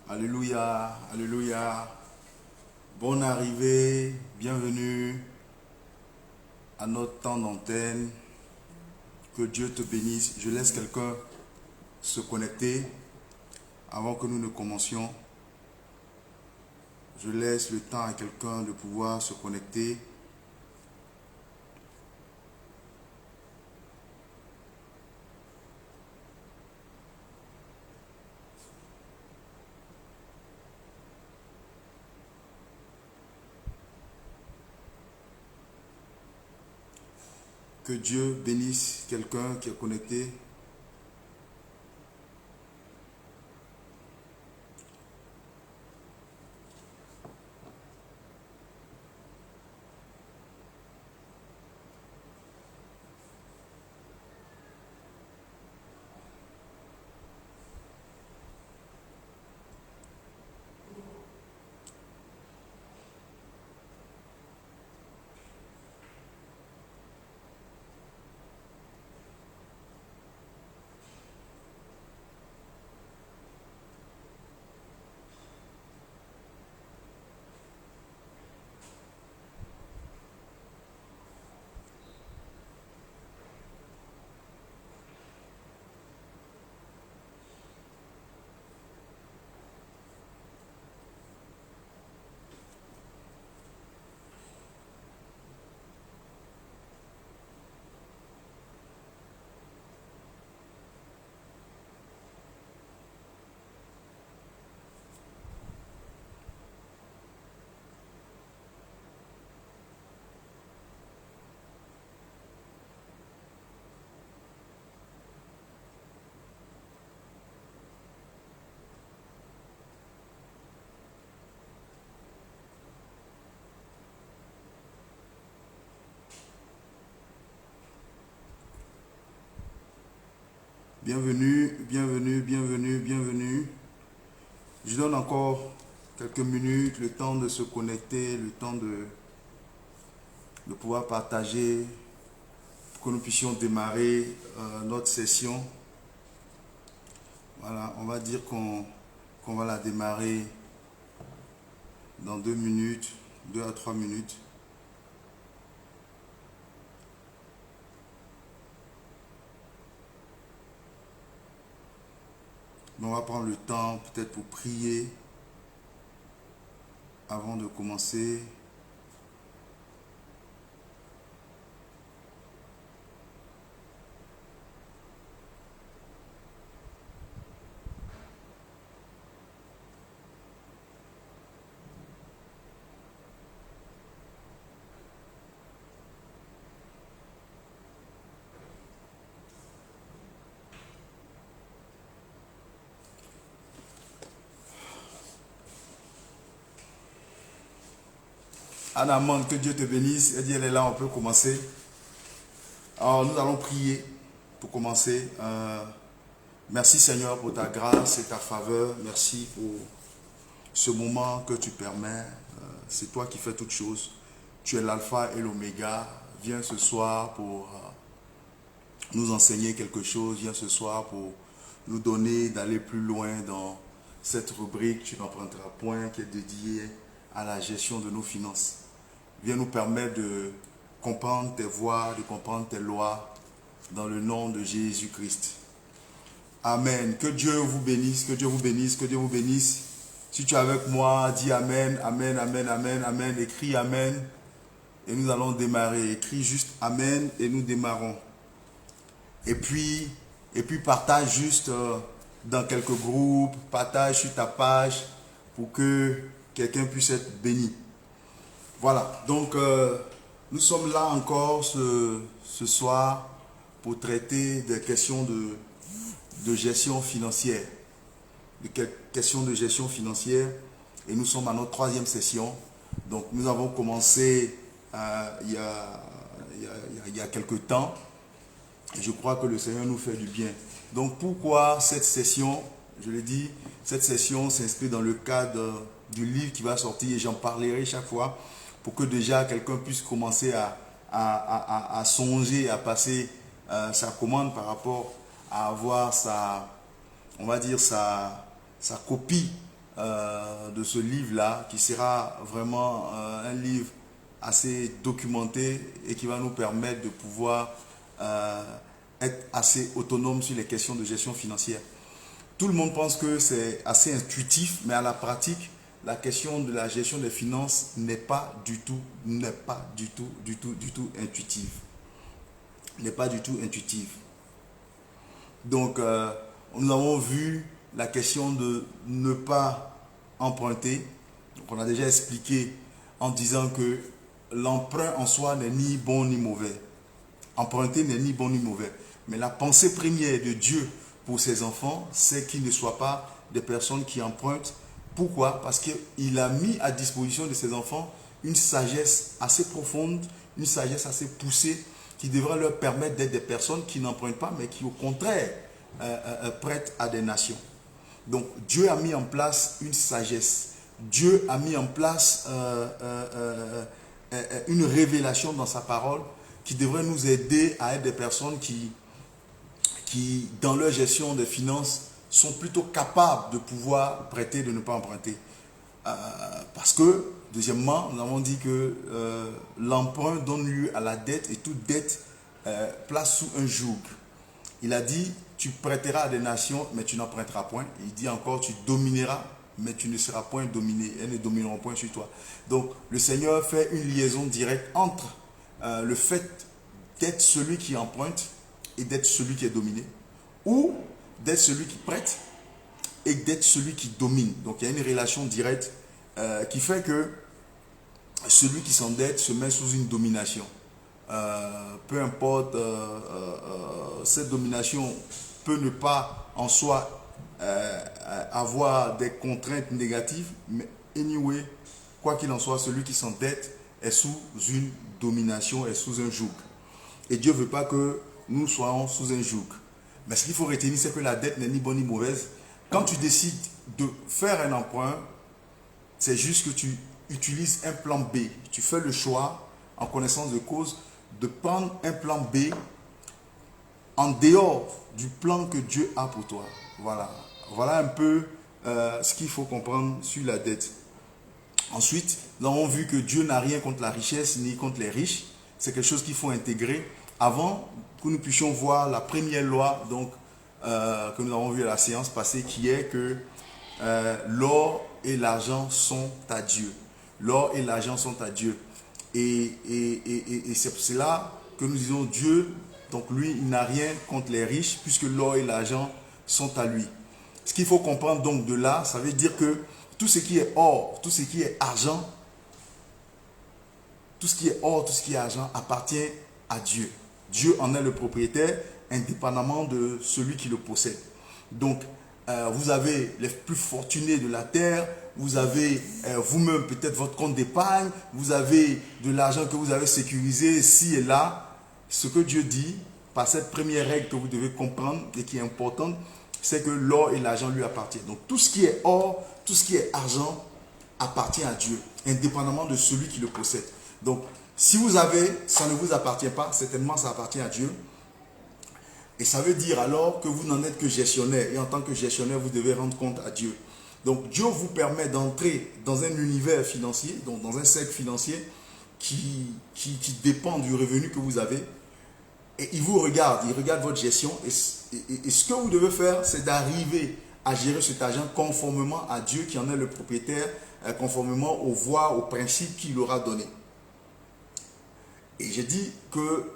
Alléluia, alléluia. Bonne arrivée, bienvenue à notre temps d'antenne. Que Dieu te bénisse. Je laisse quelqu'un se connecter avant que nous ne commencions. Je laisse le temps à quelqu'un de pouvoir se connecter. Que Dieu bénisse quelqu'un qui est connecté. Bienvenue, bienvenue, bienvenue, bienvenue. Je donne encore quelques minutes, le temps de se connecter, le temps de pouvoir partager pour que nous puissions démarrer notre session. Voilà, on va dire qu'on va la démarrer dans 2 minutes, 2 à 3 minutes. Mais on va prendre le temps peut-être pour prier avant de commencer. Anna Amande, que Dieu te bénisse. Elle dit elle est là, on peut commencer. Alors nous allons prier pour commencer. Merci Seigneur pour ta grâce et ta faveur. Merci pour ce moment que tu permets. C'est toi qui fais toutes choses. Tu es l'alpha et l'oméga. Viens ce soir pour nous enseigner quelque chose. Viens ce soir pour nous donner d'aller plus loin dans cette rubrique. Tu n'emprunteras point qui est dédiée à la gestion de nos finances. Viens nous permettre de comprendre tes voies, de comprendre tes lois dans le nom de Jésus-Christ. Amen. Que Dieu vous bénisse, que Dieu vous bénisse, que Dieu vous bénisse. Si tu es avec moi, dis Amen, Amen, Amen, Amen, Amen. Écris Amen et nous allons démarrer. Écris juste Amen et nous démarrons. Et puis partage juste dans quelques groupes, partage sur ta page pour que quelqu'un puisse être béni. Voilà, donc nous sommes là encore ce soir pour traiter des questions de gestion financière. Des questions de gestion financière. Et nous sommes à notre 3e session. Donc nous avons commencé il y a quelques temps. Et je crois que le Seigneur nous fait du bien. Donc pourquoi cette session? Je l'ai dit, cette session s'inscrit dans le cadre du livre qui va sortir et j'en parlerai chaque fois pour que déjà quelqu'un puisse commencer à songer, à passer sa commande par rapport à avoir sa, on va dire sa copie de ce livre-là, qui sera vraiment un livre assez documenté et qui va nous permettre de pouvoir être assez autonome sur les questions de gestion financière. Tout le monde pense que c'est assez intuitif, mais à la pratique, la question de la gestion des finances n'est pas du tout intuitive. N'est pas du tout intuitive. Donc, nous avons vu la question de ne pas emprunter. Donc, on a déjà expliqué en disant que l'emprunt en soi n'est ni bon ni mauvais. Emprunter n'est ni bon ni mauvais. Mais la pensée première de Dieu pour ses enfants, c'est qu'ils ne soient pas des personnes qui empruntent. Pourquoi? Parce qu'il a mis à disposition de ses enfants une sagesse assez profonde, une sagesse assez poussée, qui devrait leur permettre d'être des personnes qui n'empruntent pas, mais qui au contraire prêtent à des nations. Donc Dieu a mis en place une sagesse. Dieu a mis en place une révélation dans sa parole qui devrait nous aider à être des personnes qui dans leur gestion des finances, sont plutôt capables de pouvoir prêter, de ne pas emprunter. Parce que, deuxièmement, nous avons dit que l'emprunt donne lieu à la dette et toute dette place sous un joug. Il a dit, tu prêteras à des nations, mais tu n'emprunteras point. Il dit encore, tu domineras, mais tu ne seras point dominé. Elles ne domineront point sur toi. Donc, le Seigneur fait une liaison directe entre le fait d'être celui qui emprunte et d'être celui qui est dominé, ou d'être celui qui prête et d'être celui qui domine. Donc il y a une relation directe qui fait que celui qui s'endette se met sous une domination. Peu importe, cette domination peut ne pas en soi avoir des contraintes négatives, mais anyway, quoi qu'il en soit, celui qui s'endette est sous une domination, est sous un joug. Et Dieu ne veut pas que nous soyons sous un joug. Mais ce qu'il faut retenir, c'est que la dette n'est ni bonne ni mauvaise. Quand tu décides de faire un emprunt, c'est juste que tu utilises un plan B. Tu fais le choix, en connaissance de cause, de prendre un plan B en dehors du plan que Dieu a pour toi. Voilà. Voilà un peu ce qu'il faut comprendre sur la dette. Ensuite, nous avons vu que Dieu n'a rien contre la richesse ni contre les riches. C'est quelque chose qu'il faut intégrer avant que nous puissions voir la première loi donc, que nous avons vu à la séance passée, qui est que l'or et l'argent sont à Dieu. L'or et l'argent sont à Dieu. Et c'est pour cela que nous disons Dieu, donc lui, il n'a rien contre les riches, puisque l'or et l'argent sont à lui. Ce qu'il faut comprendre donc de là, ça veut dire que tout ce qui est or, tout ce qui est argent, tout ce qui est or, tout ce qui est argent appartient à Dieu. Dieu en est le propriétaire, indépendamment de celui qui le possède. Donc, vous avez les plus fortunés de la terre, vous avez vous-même peut-être votre compte d'épargne, vous avez de l'argent que vous avez sécurisé ici et là. Ce que Dieu dit, par cette première règle que vous devez comprendre et qui est importante, c'est que l'or et l'argent lui appartiennent. Donc, tout ce qui est or, tout ce qui est argent appartient à Dieu, indépendamment de celui qui le possède. Donc, si vous avez, ça ne vous appartient pas, certainement ça appartient à Dieu. Et ça veut dire alors que vous n'en êtes que gestionnaire. Et en tant que gestionnaire, vous devez rendre compte à Dieu. Donc Dieu vous permet d'entrer dans un univers financier, donc dans un cercle financier qui dépend du revenu que vous avez. Et il vous regarde, il regarde votre gestion. Et ce que vous devez faire, c'est d'arriver à gérer cet argent conformément à Dieu qui en est le propriétaire, conformément aux voies, aux principes qu'il aura donnés. Et j'ai dit que,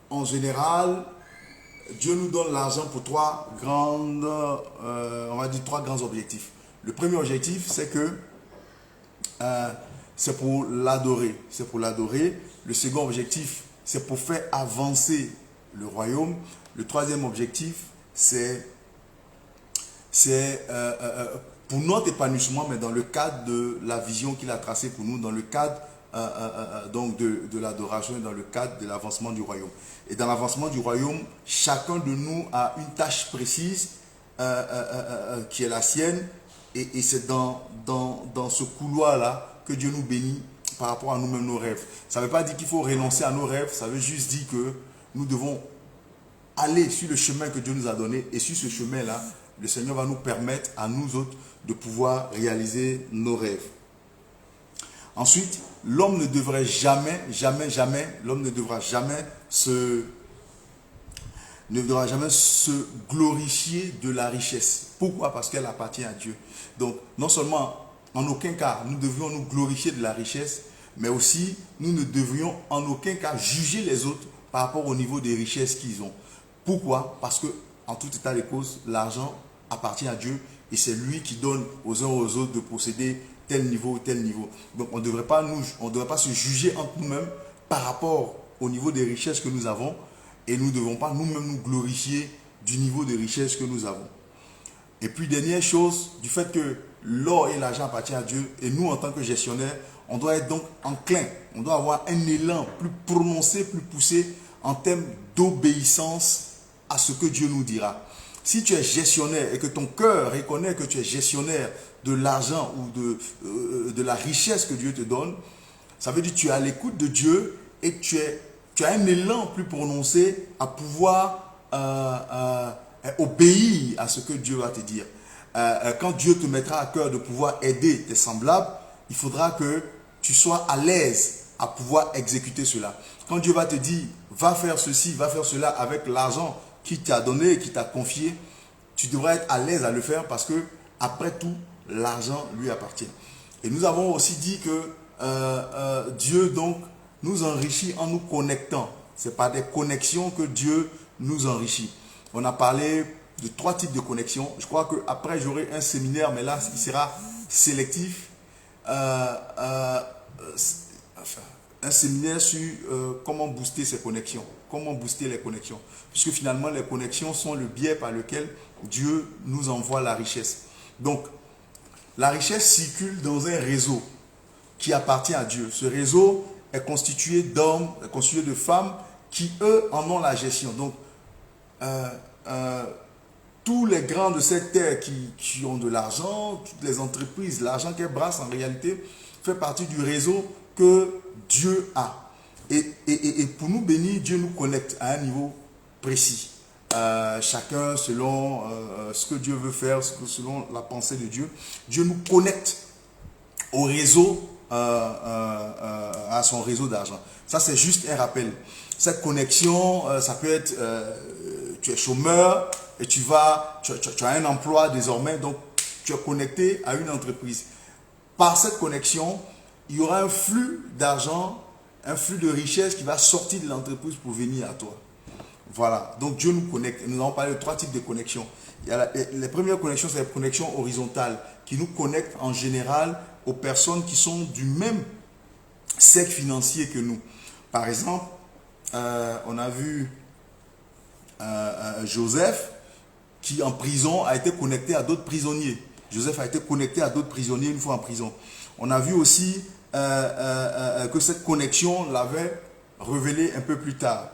en général, Dieu nous donne l'argent pour trois grands objectifs. Le premier objectif, c'est que c'est pour l'adorer. C'est pour l'adorer. Le second objectif, c'est pour faire avancer le royaume. Le troisième objectif, c'est pour notre épanouissement, mais dans le cadre de la vision qu'il a tracée pour nous, dans le cadre donc de l'adoration et dans le cadre de l'avancement du royaume. Et dans l'avancement du royaume, chacun de nous a une tâche précise qui est la sienne. Et c'est dans ce couloir-là que Dieu nous bénit par rapport à nous-mêmes, nos rêves. Ça ne veut pas dire qu'il faut renoncer à nos rêves, ça veut juste dire que nous devons aller sur le chemin que Dieu nous a donné. Et sur ce chemin-là, le Seigneur va nous permettre à nous autres de pouvoir réaliser nos rêves. Ensuite, l'homme ne devrait jamais, l'homme ne devra jamais se glorifier de la richesse. Pourquoi? Parce qu'elle appartient à Dieu. Donc, non seulement, en aucun cas, nous devrions nous glorifier de la richesse, mais aussi, nous ne devrions en aucun cas juger les autres par rapport au niveau des richesses qu'ils ont. Pourquoi? Parce que, en tout état de cause, l'argent appartient à Dieu et c'est lui qui donne aux uns aux autres de posséder tel niveau ou tel niveau. Donc, on ne devrait pas se juger entre nous-mêmes par rapport au niveau des richesses que nous avons et nous ne devons pas nous-mêmes nous glorifier du niveau de richesse que nous avons. Et puis, dernière chose, du fait que l'or et l'argent appartiennent à Dieu et nous, en tant que gestionnaires, on doit être donc enclin, on doit avoir un élan plus prononcé, plus poussé en termes d'obéissance à ce que Dieu nous dira. Si tu es gestionnaire et que ton cœur reconnaît que tu es gestionnaire de l'argent ou de la richesse que Dieu te donne, ça veut dire que tu es à l'écoute de Dieu et tu as un élan plus prononcé à pouvoir obéir à ce que Dieu va te dire. Quand Dieu te mettra à cœur de pouvoir aider tes semblables, il faudra que tu sois à l'aise à pouvoir exécuter cela. Quand Dieu va te dire, va faire ceci, va faire cela avec l'argent qui t'a donné et qui t'a confié, tu devras être à l'aise à le faire parce que, après tout, l'argent lui appartient. Et nous avons aussi dit que Dieu donc nous enrichit en nous connectant. C'est par des connexions que Dieu nous enrichit. On a parlé de 3 types de connexions. Je crois qu'après j'aurai un séminaire, mais là il sera sélectif. Un séminaire sur comment booster ces connexions, comment booster les connexions, puisque finalement les connexions sont le biais par lequel Dieu nous envoie la richesse. Donc la richesse circule dans un réseau qui appartient à Dieu. Ce réseau est constitué d'hommes, est constitué de femmes qui eux en ont la gestion. Donc tous les grands de cette terre qui ont de l'argent, toutes les entreprises, l'argent qu'elles brassent en réalité fait partie du réseau que Dieu a. Et pour nous bénir, Dieu nous connecte à un niveau précis. Chacun selon ce que Dieu veut faire, selon la pensée de Dieu. Dieu nous connecte au réseau, à son réseau d'argent. Ça, c'est juste un rappel. Cette connexion, ça peut être, tu es chômeur et tu as un emploi désormais, donc tu es connecté à une entreprise. Par cette connexion, il y aura un flux d'argent, un flux de richesse qui va sortir de l'entreprise pour venir à toi. Voilà, donc Dieu nous connecte. Nous avons parlé de 3 types de connexions. Les premières connexions, c'est les connexions horizontales qui nous connectent en général aux personnes qui sont du même cercle financier que nous. Par exemple, on a vu Joseph qui en prison a été connecté à d'autres prisonniers. Joseph a été connecté à d'autres prisonniers une fois en prison. On a vu aussi que cette connexion l'avait révélé un peu plus tard.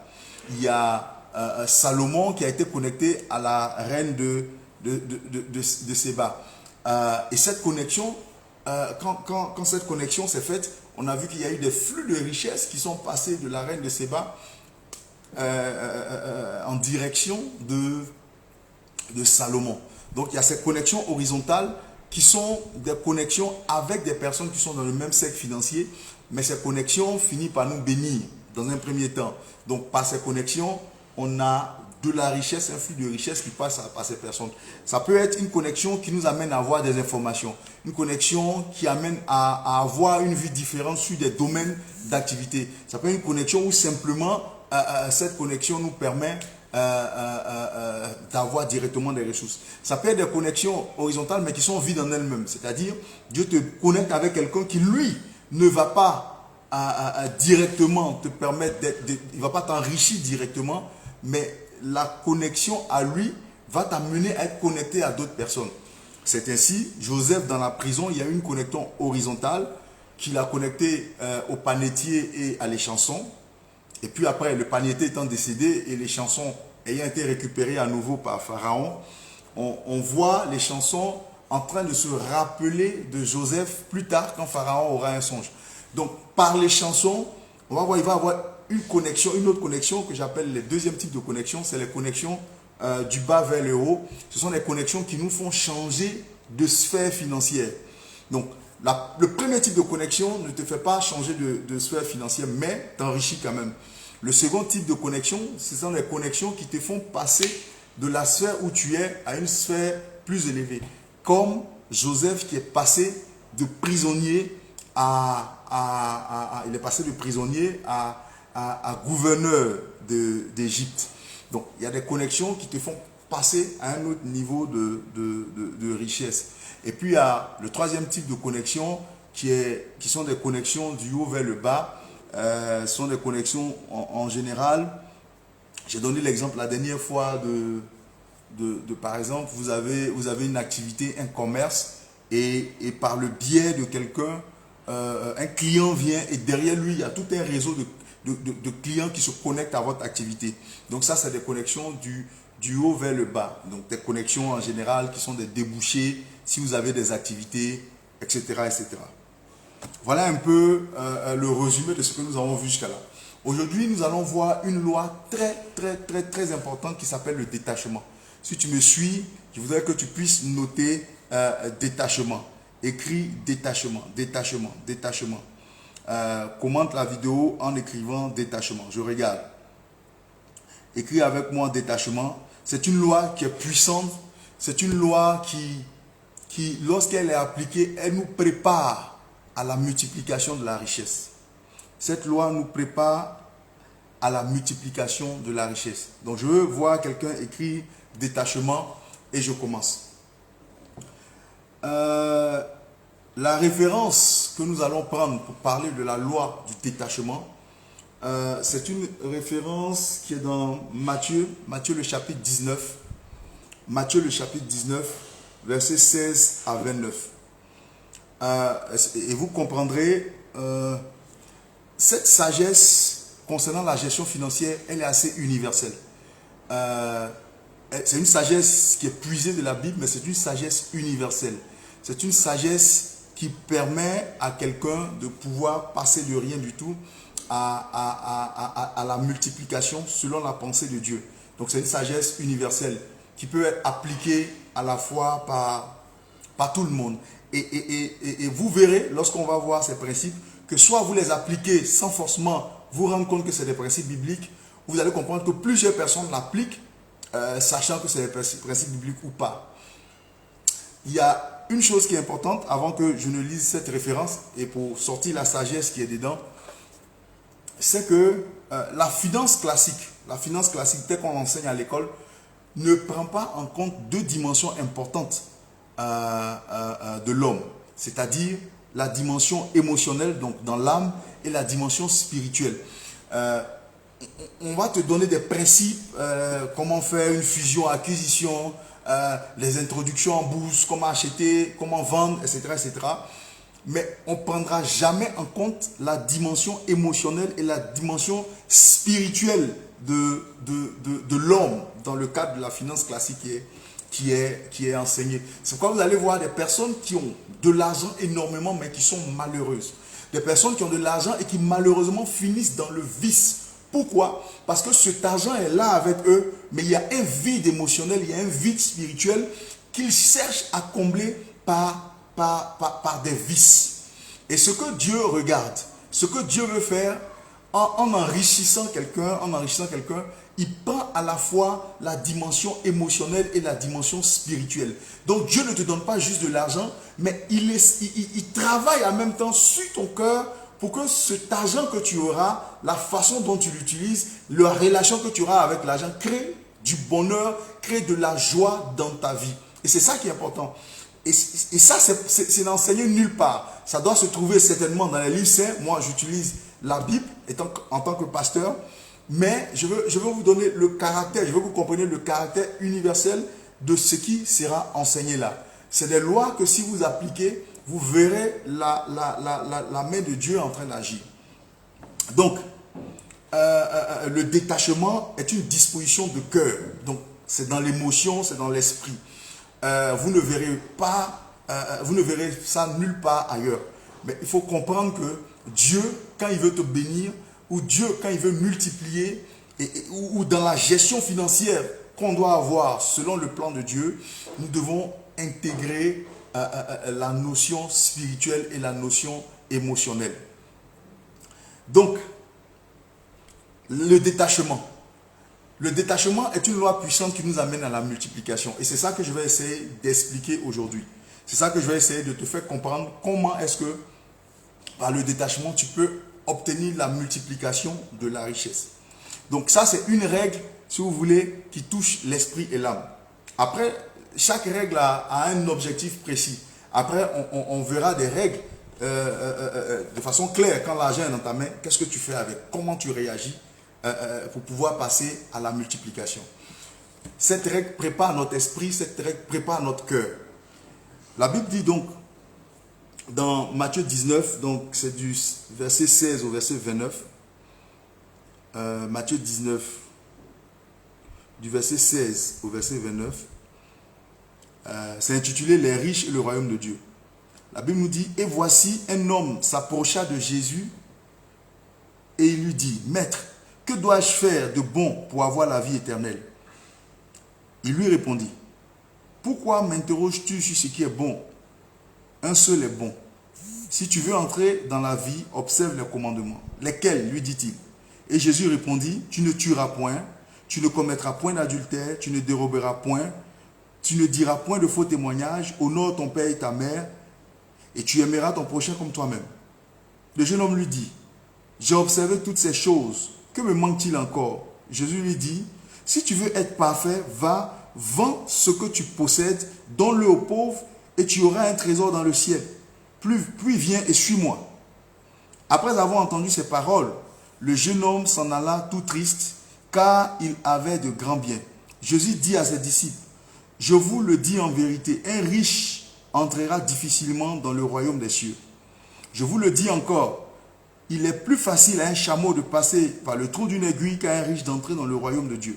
Il y a Salomon qui a été connecté à la reine de Séba. Et cette connexion, quand cette connexion s'est faite, on a vu qu'il y a eu des flux de richesses qui sont passés de la reine de Séba en direction de Salomon. Donc il y a ces connexions horizontales qui sont des connexions avec des personnes qui sont dans le même cercle financier, mais ces connexions finissent par nous bénir dans un premier temps. Donc par ces connexions, on a de la richesse, un flux de richesse qui passe par ces personnes. Ça peut être une connexion qui nous amène à avoir des informations, une connexion qui amène à avoir une vue différente sur des domaines d'activité. Ça peut être une connexion où simplement cette connexion nous permet d'avoir directement des ressources. Ça peut être des connexions horizontales mais qui sont vides en elles-mêmes. C'est-à-dire, Dieu te connecte avec quelqu'un qui, lui, ne va pas directement te permettre il ne va pas t'enrichir directement, mais la connexion à lui va t'amener à être connecté à d'autres personnes. C'est ainsi, Joseph dans la prison, il y a une connexion horizontale qui l'a connecté au panetier et à l'échanson. Et puis après, le panetier étant décédé et les chansons ayant été récupérées à nouveau par Pharaon, on voit les chansons en train de se rappeler de Joseph plus tard quand Pharaon aura un songe. Donc, par les chansons, on va voir, il va y avoir une connexion, une autre connexion que j'appelle le deuxième type de connexion, c'est les connexions du bas vers le haut, ce sont des connexions qui nous font changer de sphère financière. Donc, le premier type de connexion ne te fait pas changer de sphère financière, mais t'enrichit quand même. Le second type de connexion, ce sont des connexions qui te font passer de la sphère où tu es à une sphère plus élevée. Comme Joseph qui est passé de prisonnier il est passé de prisonnier à gouverneur d'Égypte. Donc, il y a des connexions qui te font passer à un autre niveau de richesse. Et puis, il y a le troisième type de connexion qui sont des connexions du haut vers le bas. Ce sont des connexions en général. J'ai donné l'exemple la dernière fois par exemple, vous avez une activité, un commerce, et par le biais de quelqu'un, un client vient et derrière lui, il y a tout un réseau de clients qui se connectent à votre activité. Donc ça, c'est des connexions du haut vers le bas. Donc des connexions en général qui sont des débouchés si vous avez des activités, etc. etc. Voilà un peu le résumé de ce que nous avons vu jusqu'à là. Aujourd'hui, nous allons voir une loi très, très, très, très importante qui s'appelle le détachement. Si tu me suis, je voudrais que tu puisses noter détachement. Écris détachement, détachement, détachement. Commente la vidéo en écrivant détachement. Je regarde. Écris avec moi détachement. C'est une loi qui est puissante. C'est une loi qui lorsqu'elle est appliquée, elle nous prépare à la multiplication de la richesse. Cette loi nous prépare à la multiplication de la richesse. Donc je veux voir quelqu'un écrire détachement et je commence. La référence que nous allons prendre pour parler de la loi du détachement, c'est une référence qui est dans Matthieu le chapitre 19. Matthieu le chapitre 19, versets 16 à 29. Et vous comprendrez, cette sagesse concernant la gestion financière, elle est assez universelle. C'est une sagesse qui est puisée de la Bible, mais c'est une sagesse universelle. C'est une sagesse qui permet à quelqu'un de pouvoir passer de rien du tout à la multiplication selon la pensée de Dieu. Donc c'est une sagesse universelle qui peut être appliquée à la fois par tout le monde. Et vous verrez, lorsqu'on va voir ces principes, que soit vous les appliquez sans forcément vous rendre compte que c'est des principes bibliques, vous allez comprendre que plusieurs personnes l'appliquent, sachant que c'est des principes bibliques ou pas. Il y a une chose qui est importante avant que je ne lise cette référence et pour sortir la sagesse qui est dedans, c'est que la finance classique telle qu'on l'enseigne à l'école, ne prend pas en compte deux dimensions importantes de l'homme, c'est-à-dire la dimension émotionnelle, donc dans l'âme, et la dimension spirituelle. On va te donner des principes, comment faire une fusion-acquisition, les introductions en bourse, comment acheter, comment vendre, etc. etc. Mais on ne prendra jamais en compte la dimension émotionnelle et la dimension spirituelle de l'homme dans le cadre de la finance classique qui est enseignée. C'est pourquoi vous allez voir des personnes qui ont de l'argent énormément mais qui sont malheureuses. Des personnes qui ont de l'argent et qui malheureusement finissent dans le vice. Pourquoi? Parce que cet argent est là avec eux, mais il y a un vide émotionnel, il y a un vide spirituel qu'ils cherchent à combler par des vices. Et ce que Dieu regarde, ce que Dieu veut faire en enrichissant quelqu'un, il prend à la fois la dimension émotionnelle et la dimension spirituelle. Donc Dieu ne te donne pas juste de l'argent, mais il travaille en même temps sur ton cœur pour que cet argent que tu auras, la façon dont tu l'utilises, la relation que tu auras avec l'argent, crée du bonheur, crée de la joie dans ta vie. Et c'est ça qui est important. Et ça, c'est n'enseigné nulle part. Ça doit se trouver certainement dans les livres saints. Moi, j'utilise la Bible en tant que pasteur. Mais je veux vous donner le caractère, je veux que vous compreniez le caractère universel de ce qui sera enseigné là. C'est des lois que si vous appliquez, vous verrez la main de Dieu en train d'agir. Donc, le détachement est une disposition de cœur. Donc, c'est dans l'émotion, c'est dans l'esprit. Vous ne verrez ça nulle part ailleurs. Mais il faut comprendre que Dieu, quand il veut te bénir, ou Dieu, quand il veut multiplier, ou dans la gestion financière, qu'on doit avoir selon le plan de Dieu, nous devons intégrer la notion spirituelle et la notion émotionnelle. Donc, le détachement. Le détachement est une loi puissante qui nous amène à la multiplication. Et c'est ça que je vais essayer d'expliquer aujourd'hui. C'est ça que je vais essayer de te faire comprendre comment est-ce que, par le détachement, tu peux obtenir la multiplication de la richesse. Donc ça, c'est une règle, si vous voulez, qui touche l'esprit et l'âme. Après, chaque règle a un objectif précis. Après, on verra des règles de façon claire. Quand l'argent est dans ta main, qu'est-ce que tu fais avec? Comment tu réagis pour pouvoir passer à la multiplication? Cette règle prépare notre esprit, cette règle prépare notre cœur. La Bible dit donc, dans Matthieu 19, donc c'est du verset 16 au verset 29, Matthieu 19, du verset 16 au verset 29, c'est intitulé « Les riches et le royaume de Dieu ». La Bible nous dit « Et voici, un homme s'approcha de Jésus et il lui dit, « Maître, que dois-je faire de bon pour avoir la vie éternelle ?» Il lui répondit, « Pourquoi m'interroges-tu sur ce qui est bon? Un seul est bon. Si tu veux entrer dans la vie, observe les commandements. » Lesquels, lui dit-il. Et Jésus répondit, « Tu ne tueras point, tu ne commettras point d'adultère, tu ne déroberas point, tu ne diras point de faux témoignages, honore ton père et ta mère, et tu aimeras ton prochain comme toi-même. » Le jeune homme lui dit, « J'ai observé toutes ces choses, que me manque-t-il encore ?» Jésus lui dit, « Si tu veux être parfait, va, vends ce que tu possèdes, donne-le aux pauvres, et tu auras un trésor dans le ciel. Puis viens et suis-moi. » Après avoir entendu ces paroles, le jeune homme s'en alla tout triste, car il avait de grands biens. Jésus dit à ses disciples, « Je vous le dis en vérité, un riche entrera difficilement dans le royaume des cieux. Je vous le dis encore, il est plus facile à un chameau de passer par le trou d'une aiguille qu'à un riche d'entrer dans le royaume de Dieu. »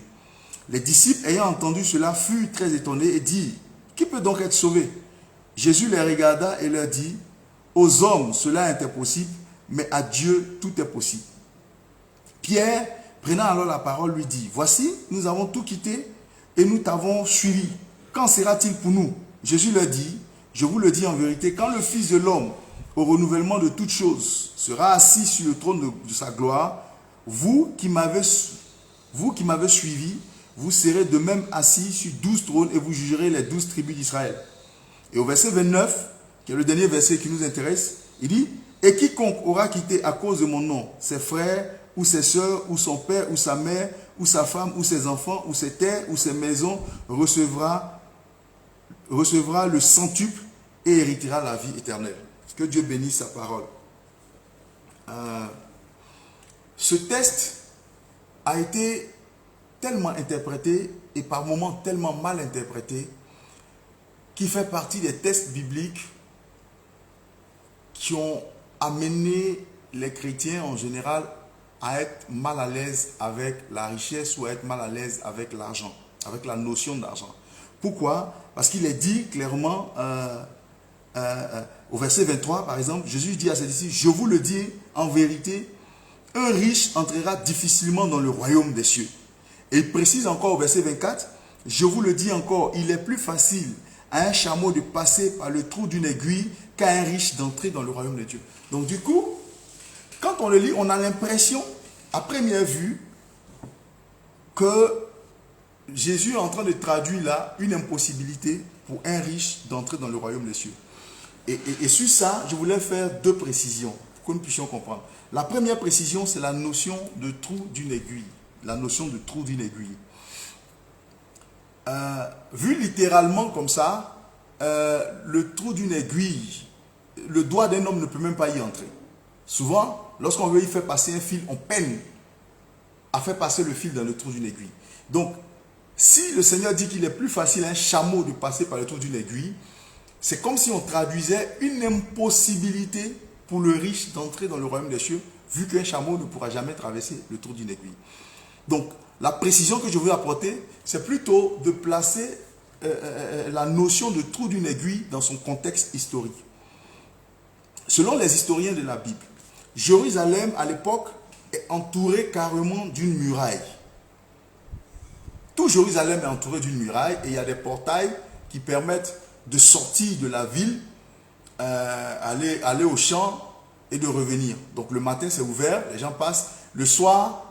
Les disciples, ayant entendu cela, furent très étonnés et dirent, « Qui peut donc être sauvé ?» Jésus les regarda et leur dit, « Aux hommes, cela est impossible, mais à Dieu, tout est possible. » Pierre, prenant alors la parole, lui dit, « Voici, nous avons tout quitté et nous t'avons suivi. Qu'en sera-t-il pour nous ?» Jésus leur dit, « Je vous le dis en vérité, quand le Fils de l'homme, au renouvellement de toutes choses, sera assis sur le trône de sa gloire, vous qui m'avez suivi, vous serez de même assis sur 12 trônes et vous jugerez les 12 tribus d'Israël. » Et au verset 29, qui est le dernier verset qui nous intéresse, il dit, « Et quiconque aura quitté à cause de mon nom ses frères, ou ses sœurs, ou son père, ou sa mère, ou sa femme, ou ses enfants, ou ses terres, ou ses maisons, recevra le centuple et héritera la vie éternelle. » Que Dieu bénisse sa parole. Ce texte a été tellement interprété et par moments tellement mal interprété qui fait partie des textes bibliques qui ont amené les chrétiens en général à être mal à l'aise avec la richesse ou à être mal à l'aise avec l'argent, avec la notion d'argent. Pourquoi? Parce qu'il est dit clairement au verset 23, par exemple, Jésus dit à ses disciples, « Je vous le dis en vérité, un riche entrera difficilement dans le royaume des cieux. » Et il précise encore au verset 24, « Je vous le dis encore, il est plus facile à un chameau de passer par le trou d'une aiguille qu'à un riche d'entrer dans le royaume de Dieu. » Donc du coup, quand on le lit, on a l'impression, à première vue, que Jésus est en train de traduire là une impossibilité pour un riche d'entrer dans le royaume des cieux. Et sur ça, je voulais faire deux précisions pour que nous puissions comprendre. La première précision, c'est la notion de trou d'une aiguille. La notion de trou d'une aiguille. Vu littéralement comme ça, le trou d'une aiguille, le doigt d'un homme ne peut même pas y entrer. Souvent, lorsqu'on veut y faire passer un fil, on peine à faire passer le fil dans le trou d'une aiguille. Donc, si le Seigneur dit qu'il est plus facile à un chameau de passer par le trou d'une aiguille, c'est comme si on traduisait une impossibilité pour le riche d'entrer dans le royaume des cieux, vu qu'un chameau ne pourra jamais traverser le trou d'une aiguille. Donc, la précision que je veux apporter, c'est plutôt de placer la notion de trou d'une aiguille dans son contexte historique. Selon les historiens de la Bible, Jérusalem, à l'époque, est entourée carrément d'une muraille. tout Jérusalem est entouré d'une muraille et il y a des portails qui permettent de sortir de la ville, aller au champ et de revenir. Donc le matin c'est ouvert, les gens passent. Le soir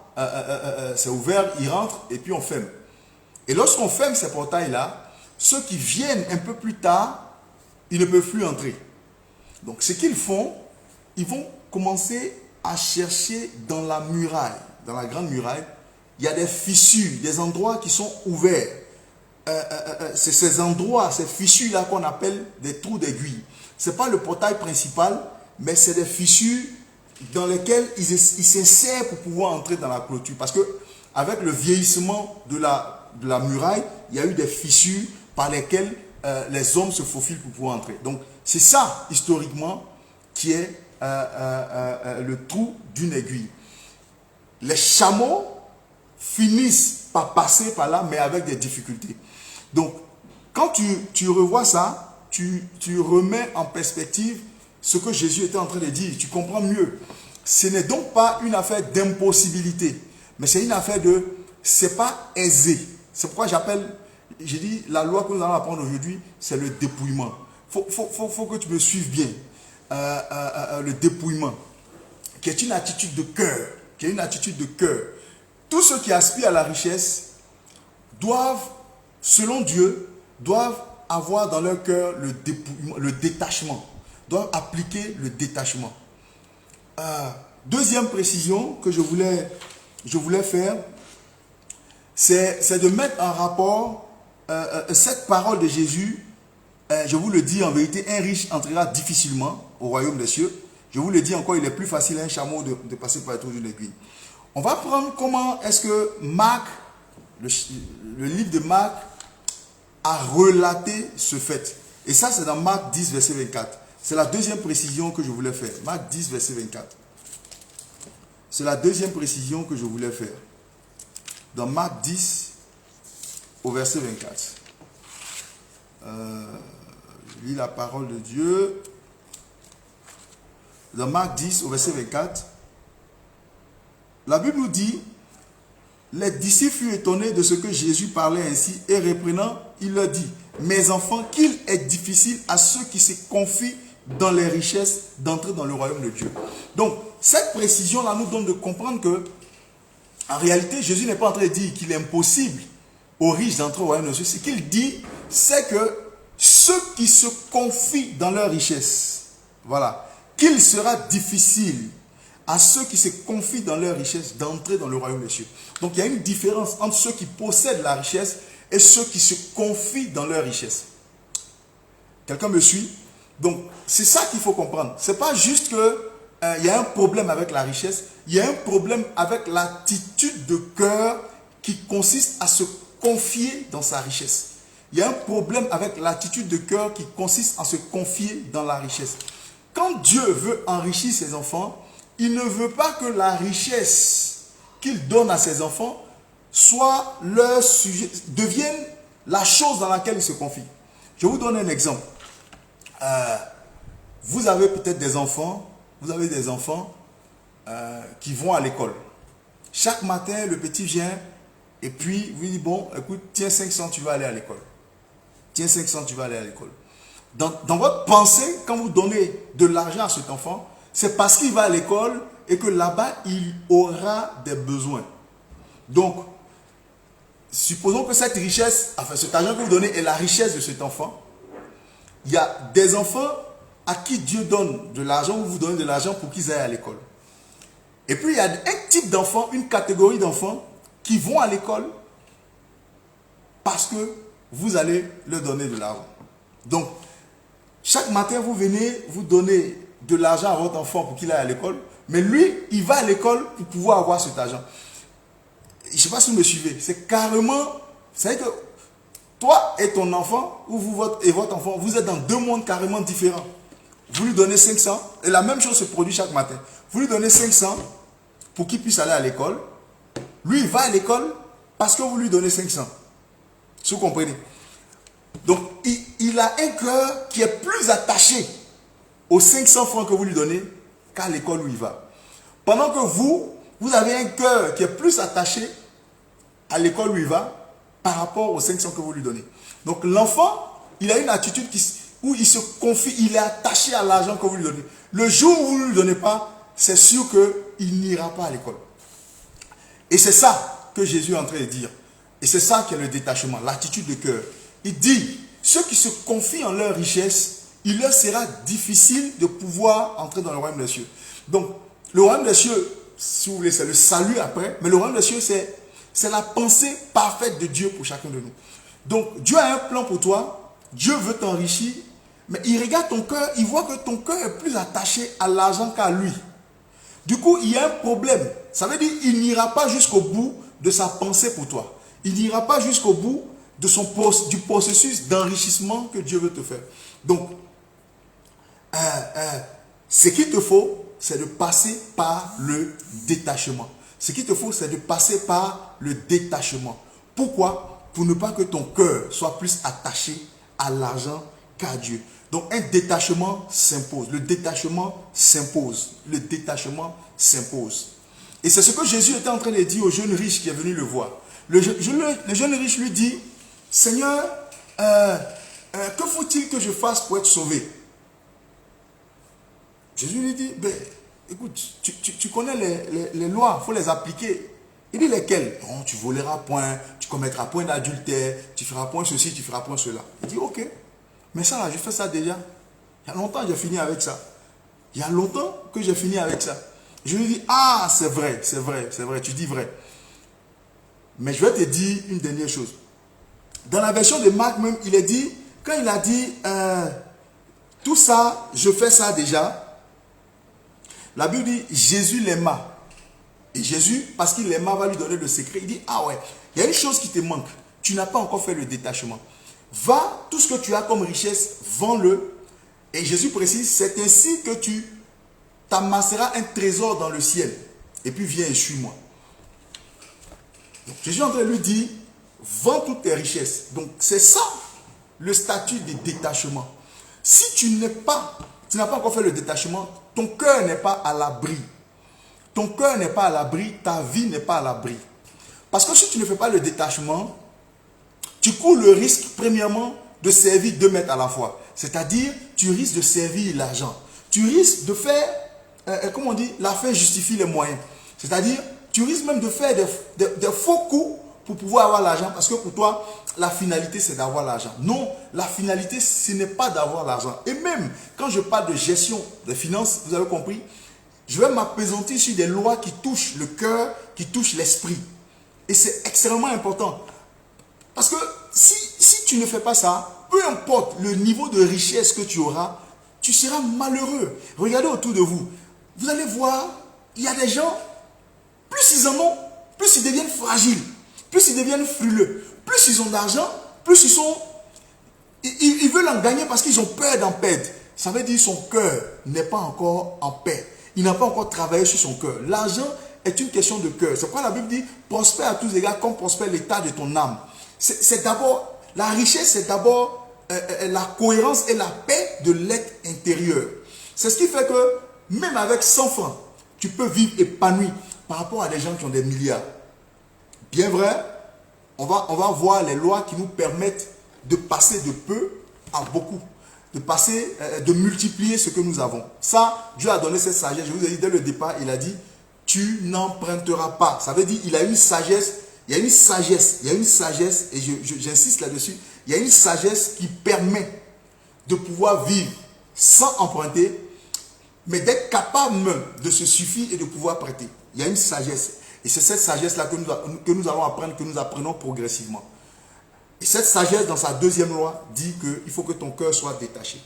c'est ouvert, ils rentrent et puis on ferme. Et lorsqu'on ferme ces portails-là, ceux qui viennent un peu plus tard, ils ne peuvent plus entrer. Donc ce qu'ils font, ils vont commencer à chercher dans la muraille, dans la grande muraille. Il y a des fissures, des endroits qui sont ouverts. C'est ces endroits, ces fissures-là qu'on appelle des trous d'aiguille. Ce n'est pas le portail principal, mais c'est des fissures dans lesquelles ils s'insèrent pour pouvoir entrer dans la clôture. Parce que avec le vieillissement de la muraille, il y a eu des fissures par lesquelles les hommes se faufilent pour pouvoir entrer. Donc c'est ça, historiquement, qui est le trou d'une aiguille. Les chameaux finissent par passer par là, mais avec des difficultés. Donc, quand tu revois ça, tu remets en perspective ce que Jésus était en train de dire. Tu comprends mieux. Ce n'est donc pas une affaire d'impossibilité, mais c'est une affaire de... c'est pas aisé. C'est pourquoi j'ai dit, la loi que nous allons apprendre aujourd'hui, c'est le dépouillement. Faut que tu me suives bien. Le dépouillement, qui est une attitude de cœur. Tous ceux qui aspirent à la richesse doivent, selon Dieu, doivent avoir dans leur cœur le détachement, doivent appliquer le détachement. Deuxième précision que je voulais faire, c'est de mettre en rapport cette parole de Jésus. Je vous le dis en vérité, un riche entrera difficilement au royaume des cieux. Je vous le dis encore, il est plus facile à un chameau de passer par le trou d'une aiguille. On va prendre comment est-ce que Marc, le livre de Marc, a relaté ce fait. Et ça, c'est dans Marc 10, verset 24. C'est la deuxième précision que je voulais faire. Marc 10, verset 24. C'est la deuxième précision que je voulais faire. Dans Marc 10, au verset 24. Je lis la parole de Dieu. Dans Marc 10, au verset 24. La Bible nous dit, les disciples furent étonnés de ce que Jésus parlait ainsi et reprenant, il leur dit, mes enfants, qu'il est difficile à ceux qui se confient dans les richesses d'entrer dans le royaume de Dieu. Donc, cette précision-là nous donne de comprendre que, en réalité, Jésus n'est pas en train de dire qu'il est impossible aux riches d'entrer au royaume de Dieu. Ce qu'il dit, c'est que ceux qui se confient dans leur richesse, voilà, qu'il sera difficile à ceux qui se confient dans leur richesse d'entrer dans le royaume des cieux. Donc il y a une différence entre ceux qui possèdent la richesse et ceux qui se confient dans leur richesse. Quelqu'un me suit? Donc c'est ça qu'il faut comprendre. Ce n'est pas juste qu'il y a un problème avec la richesse, il y a un problème avec l'attitude de cœur qui consiste à se confier dans sa richesse. Il y a un problème avec l'attitude de cœur qui consiste à se confier dans la richesse. Quand Dieu veut enrichir ses enfants, il ne veut pas que la richesse qu'il donne à ses enfants soit leur sujet, devienne la chose dans laquelle il se confie. Je vous donne un exemple. Vous avez peut-être des enfants, qui vont à l'école. Chaque matin, le petit vient et puis vous dit, bon, écoute, tiens 500, tu vas aller à l'école. Tiens 500, tu vas aller à l'école. Dans votre pensée, quand vous donnez de l'argent à cet enfant, c'est parce qu'il va à l'école et que là-bas, il aura des besoins. Donc, supposons que cette richesse, enfin cet argent que vous donnez est la richesse de cet enfant. Il y a des enfants à qui Dieu donne de l'argent ou vous donnez de l'argent pour qu'ils aillent à l'école. Et puis, il y a un type d'enfants, une catégorie d'enfants qui vont à l'école parce que vous allez leur donner de l'argent. Donc, chaque matin, vous venez, vous donnez de l'argent à votre enfant pour qu'il aille à l'école, mais lui, il va à l'école pour pouvoir avoir cet argent. Je ne sais pas si vous me suivez. C'est carrément, vous savez que toi et ton enfant, ou votre enfant, vous êtes dans deux mondes carrément différents. Vous lui donnez 500, et la même chose se produit chaque matin. Vous lui donnez 500 pour qu'il puisse aller à l'école. Lui, il va à l'école parce que vous lui donnez 500. Si vous comprenez. Donc, il a un cœur qui est plus attaché aux 500 francs que vous lui donnez qu'à l'école où il va. Pendant que vous avez un cœur qui est plus attaché à l'école où il va par rapport aux 500 que vous lui donnez. Donc l'enfant, il a une attitude où il se confie, il est attaché à l'argent que vous lui donnez. Le jour où vous ne lui donnez pas, c'est sûr qu'il n'ira pas à l'école. Et c'est ça que Jésus est en train de dire. Et c'est ça qui est le détachement, l'attitude de cœur. Il dit, ceux qui se confient en leur richesse, il leur sera difficile de pouvoir entrer dans le royaume des cieux. Donc, le royaume des cieux, si vous voulez, c'est le salut après, mais le royaume des cieux, c'est la pensée parfaite de Dieu pour chacun de nous. Donc, Dieu a un plan pour toi, Dieu veut t'enrichir, mais il regarde ton cœur, il voit que ton cœur est plus attaché à l'argent qu'à lui. Du coup, il y a un problème. Ça veut dire qu'il n'ira pas jusqu'au bout de sa pensée pour toi. Il n'ira pas jusqu'au bout du processus d'enrichissement que Dieu veut te faire. Donc, ce qu'il te faut, c'est de passer par le détachement. Ce qu'il te faut, c'est de passer par le détachement. Pourquoi? Pour ne pas que ton cœur soit plus attaché à l'argent qu'à Dieu. Donc, un détachement s'impose. Le détachement s'impose. Le détachement s'impose. Et c'est ce que Jésus était en train de dire au jeune riche qui est venu le voir. Le jeune riche lui dit, Seigneur, que faut-il que je fasse pour être sauvé? Jésus lui dit, ben, écoute, tu connais les lois, il faut les appliquer. Il dit lesquelles? Non, tu voleras point, tu commettras point d'adultère, tu feras point ceci, tu feras point cela. Il dit, ok, mais ça là, je fais ça déjà. Il y a longtemps j'ai fini avec ça. Il y a longtemps que j'ai fini avec ça. Je lui dis, ah, c'est vrai, tu dis vrai. Mais je vais te dire une dernière chose. Dans la version de Marc même, il est dit, quand il a dit, tout ça, je fais ça déjà, la Bible dit, Jésus l'aima. Et Jésus, parce qu'il l'aima, va lui donner le secret. Il dit, ah ouais, il y a une chose qui te manque. Tu n'as pas encore fait le détachement. Va, tout ce que tu as comme richesse, vends-le. Et Jésus précise, c'est ainsi que tu t'amasseras un trésor dans le ciel. Et puis viens et suis-moi. Jésus est en train de lui dire, vends toutes tes richesses. Donc c'est ça le statut de détachement. Si tu n'as pas encore fait le détachement, ton cœur n'est pas à l'abri. Ton cœur n'est pas à l'abri, ta vie n'est pas à l'abri. Parce que si tu ne fais pas le détachement, tu cours le risque, premièrement, de servir 2 maîtres à la fois. C'est-à-dire, tu risques de servir l'argent. Tu risques de faire, comme on dit, la fin justifie les moyens. C'est-à-dire, tu risques même de faire des faux coups pour pouvoir avoir l'argent. Parce que pour toi, la finalité, c'est d'avoir l'argent. Non, la finalité, ce n'est pas d'avoir l'argent. Et même, quand je parle de gestion des finances, vous avez compris, je vais m'appesantir sur des lois qui touchent le cœur, qui touchent l'esprit. Et c'est extrêmement important. Parce que si tu ne fais pas ça, peu importe le niveau de richesse que tu auras, tu seras malheureux. Regardez autour de vous. Vous allez voir, il y a des gens, plus ils en ont, plus ils deviennent fragiles, plus ils deviennent frileux, plus ils ont d'argent, plus ils veulent en gagner parce qu'ils ont peur d'en perdre. Ça veut dire que son cœur n'est pas encore en paix. Il n'a pas encore travaillé sur son cœur. L'argent est une question de cœur. C'est pourquoi la Bible dit, prospère à tous égards comme prospère l'état de ton âme. C'est d'abord, la richesse, c'est d'abord la cohérence et la paix de l'être intérieur. C'est ce qui fait que même avec 100 francs, tu peux vivre épanoui par rapport à des gens qui ont des milliards. Bien vrai, on va voir les lois qui nous permettent de passer de peu à beaucoup. De multiplier ce que nous avons. Ça, Dieu a donné cette sagesse. Je vous ai dit dès le départ, il a dit, tu n'emprunteras pas. Ça veut dire, il a une sagesse. Il y a une sagesse, et j'insiste là-dessus, il y a une sagesse qui permet de pouvoir vivre sans emprunter, mais d'être capable même de se suffire et de pouvoir prêter. Il y a une sagesse. Et c'est cette sagesse-là que nous allons apprendre, que nous apprenons progressivement. Et cette sagesse, dans sa deuxième loi, dit qu'il faut que ton cœur soit détaché.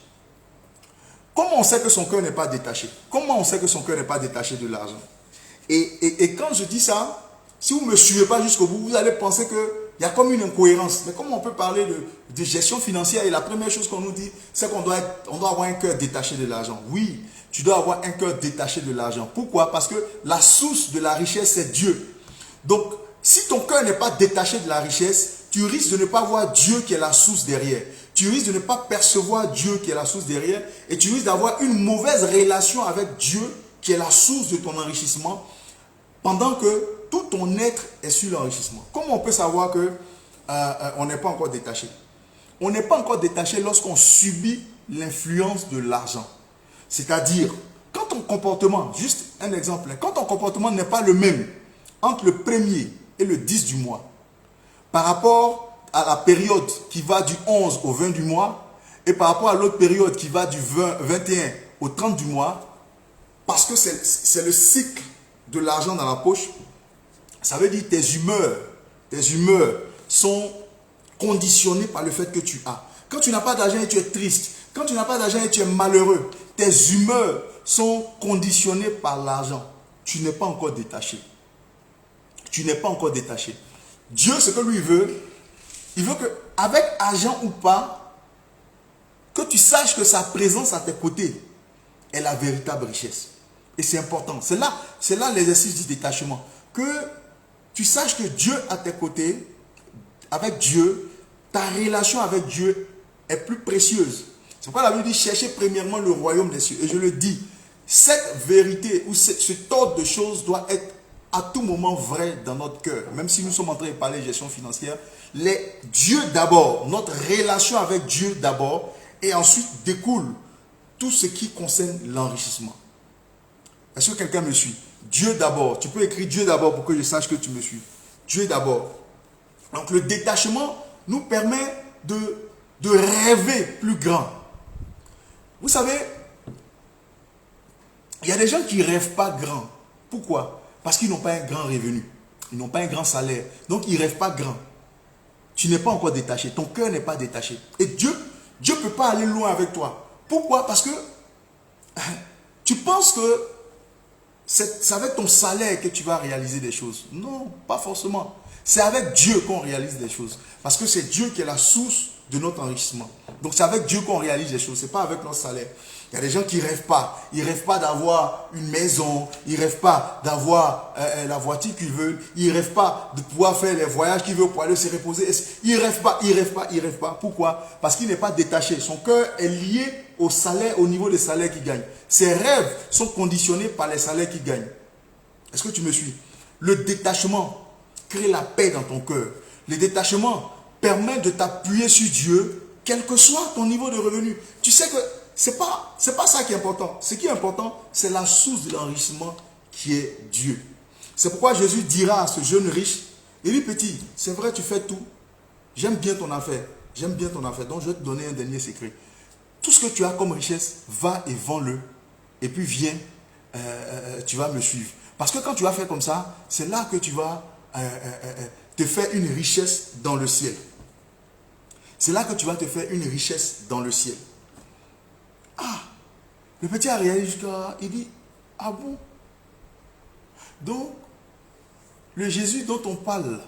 Comment on sait que son cœur n'est pas détaché? Comment on sait que son cœur n'est pas détaché de l'argent? Et quand je dis ça, si vous ne me suivez pas jusqu'au bout, vous allez penser qu'il y a comme une incohérence. Mais comment on peut parler de gestion financière et la première chose qu'on nous dit, c'est qu'on doit avoir un cœur détaché de l'argent. Oui, tu dois avoir un cœur détaché de l'argent. Pourquoi? Parce que la source de la richesse, c'est Dieu. Donc, si ton cœur n'est pas détaché de la richesse, tu risques de ne pas voir Dieu qui est la source derrière. Tu risques de ne pas percevoir Dieu qui est la source derrière. Et tu risques d'avoir une mauvaise relation avec Dieu qui est la source de ton enrichissement pendant que tout ton être est sur l'enrichissement. Comment on peut savoir que on n'est pas encore détaché. On n'est pas encore détaché lorsqu'on subit l'influence de l'argent. C'est-à-dire, quand ton comportement, juste un exemple, quand ton comportement n'est pas le même entre le 1er et le 10 du mois, par rapport à la période qui va du 11 au 20 du mois, et par rapport à l'autre période qui va du 21 au 30 du mois, parce que c'est le cycle de l'argent dans la poche, ça veut dire tes humeurs sont conditionnées par le fait que tu as. Quand tu n'as pas d'argent et tu es triste, quand tu n'as pas d'argent et tu es malheureux, tes humeurs sont conditionnées par l'argent. Tu n'es pas encore détaché. Tu n'es pas encore détaché. Dieu, ce que lui veut, il veut que, avec argent ou pas, que tu saches que sa présence à tes côtés est la véritable richesse. Et c'est important. C'est là l'exercice du détachement. Que tu saches que Dieu à tes côtés, avec Dieu, ta relation avec Dieu est plus précieuse. C'est pourquoi la Bible dit, cherchez premièrement le royaume des cieux. Et je le dis, cette vérité ou cet ordre de choses doit être à tout moment vrai dans notre cœur. Même si nous sommes en train de parler de gestion financière, Dieu d'abord, notre relation avec Dieu d'abord, et ensuite découle tout ce qui concerne l'enrichissement. Est-ce que quelqu'un me suit? Dieu d'abord. Tu peux écrire Dieu d'abord pour que je sache que tu me suis. Dieu d'abord. Donc le détachement nous permet de rêver plus grand. Vous savez, il y a des gens qui ne rêvent pas grand. Pourquoi? Parce qu'ils n'ont pas un grand revenu. Ils n'ont pas un grand salaire. Donc ils ne rêvent pas grand. Tu n'es pas encore détaché. Ton cœur n'est pas détaché. Et Dieu ne peut pas aller loin avec toi. Pourquoi? Parce que tu penses que c'est avec ton salaire que tu vas réaliser des choses. Non, pas forcément. C'est avec Dieu qu'on réalise des choses. Parce que c'est Dieu qui est la source de notre enrichissement. Donc c'est avec Dieu qu'on réalise des choses. Ce n'est pas avec notre salaire. Il y a des gens qui ne rêvent pas. Ils ne rêvent pas d'avoir une maison. Ils ne rêvent pas d'avoir la voiture qu'ils veulent. Ils ne rêvent pas de pouvoir faire les voyages qu'ils veulent pour aller se reposer. Ils ne rêvent pas, ils ne rêvent pas, ils ne rêvent pas. Pourquoi? Parce qu'il n'est pas détaché. Son cœur est lié au salaire, au niveau des salaires qu'il gagne. Ses rêves sont conditionnés par les salaires qu'il gagne. Est-ce que tu me suis? Le détachement crée la paix dans ton cœur. Le détachement permet de t'appuyer sur Dieu, quel que soit ton niveau de revenu. Tu sais que c'est pas ça qui est important. Ce qui est important, c'est la source de l'enrichissement qui est Dieu. C'est pourquoi Jésus dira à ce jeune riche, il dit petit, c'est vrai tu fais tout, j'aime bien ton affaire, donc je vais te donner un dernier secret. Tout ce que tu as comme richesse, va et vends-le, et puis viens, tu vas me suivre. Parce que quand tu vas faire comme ça, c'est là que tu vas te faire une richesse dans le ciel. C'est là que tu vas te faire une richesse dans le ciel. Ah, le petit a réalisé jusqu'à... Il dit, ah bon? Donc, le Jésus dont on parle,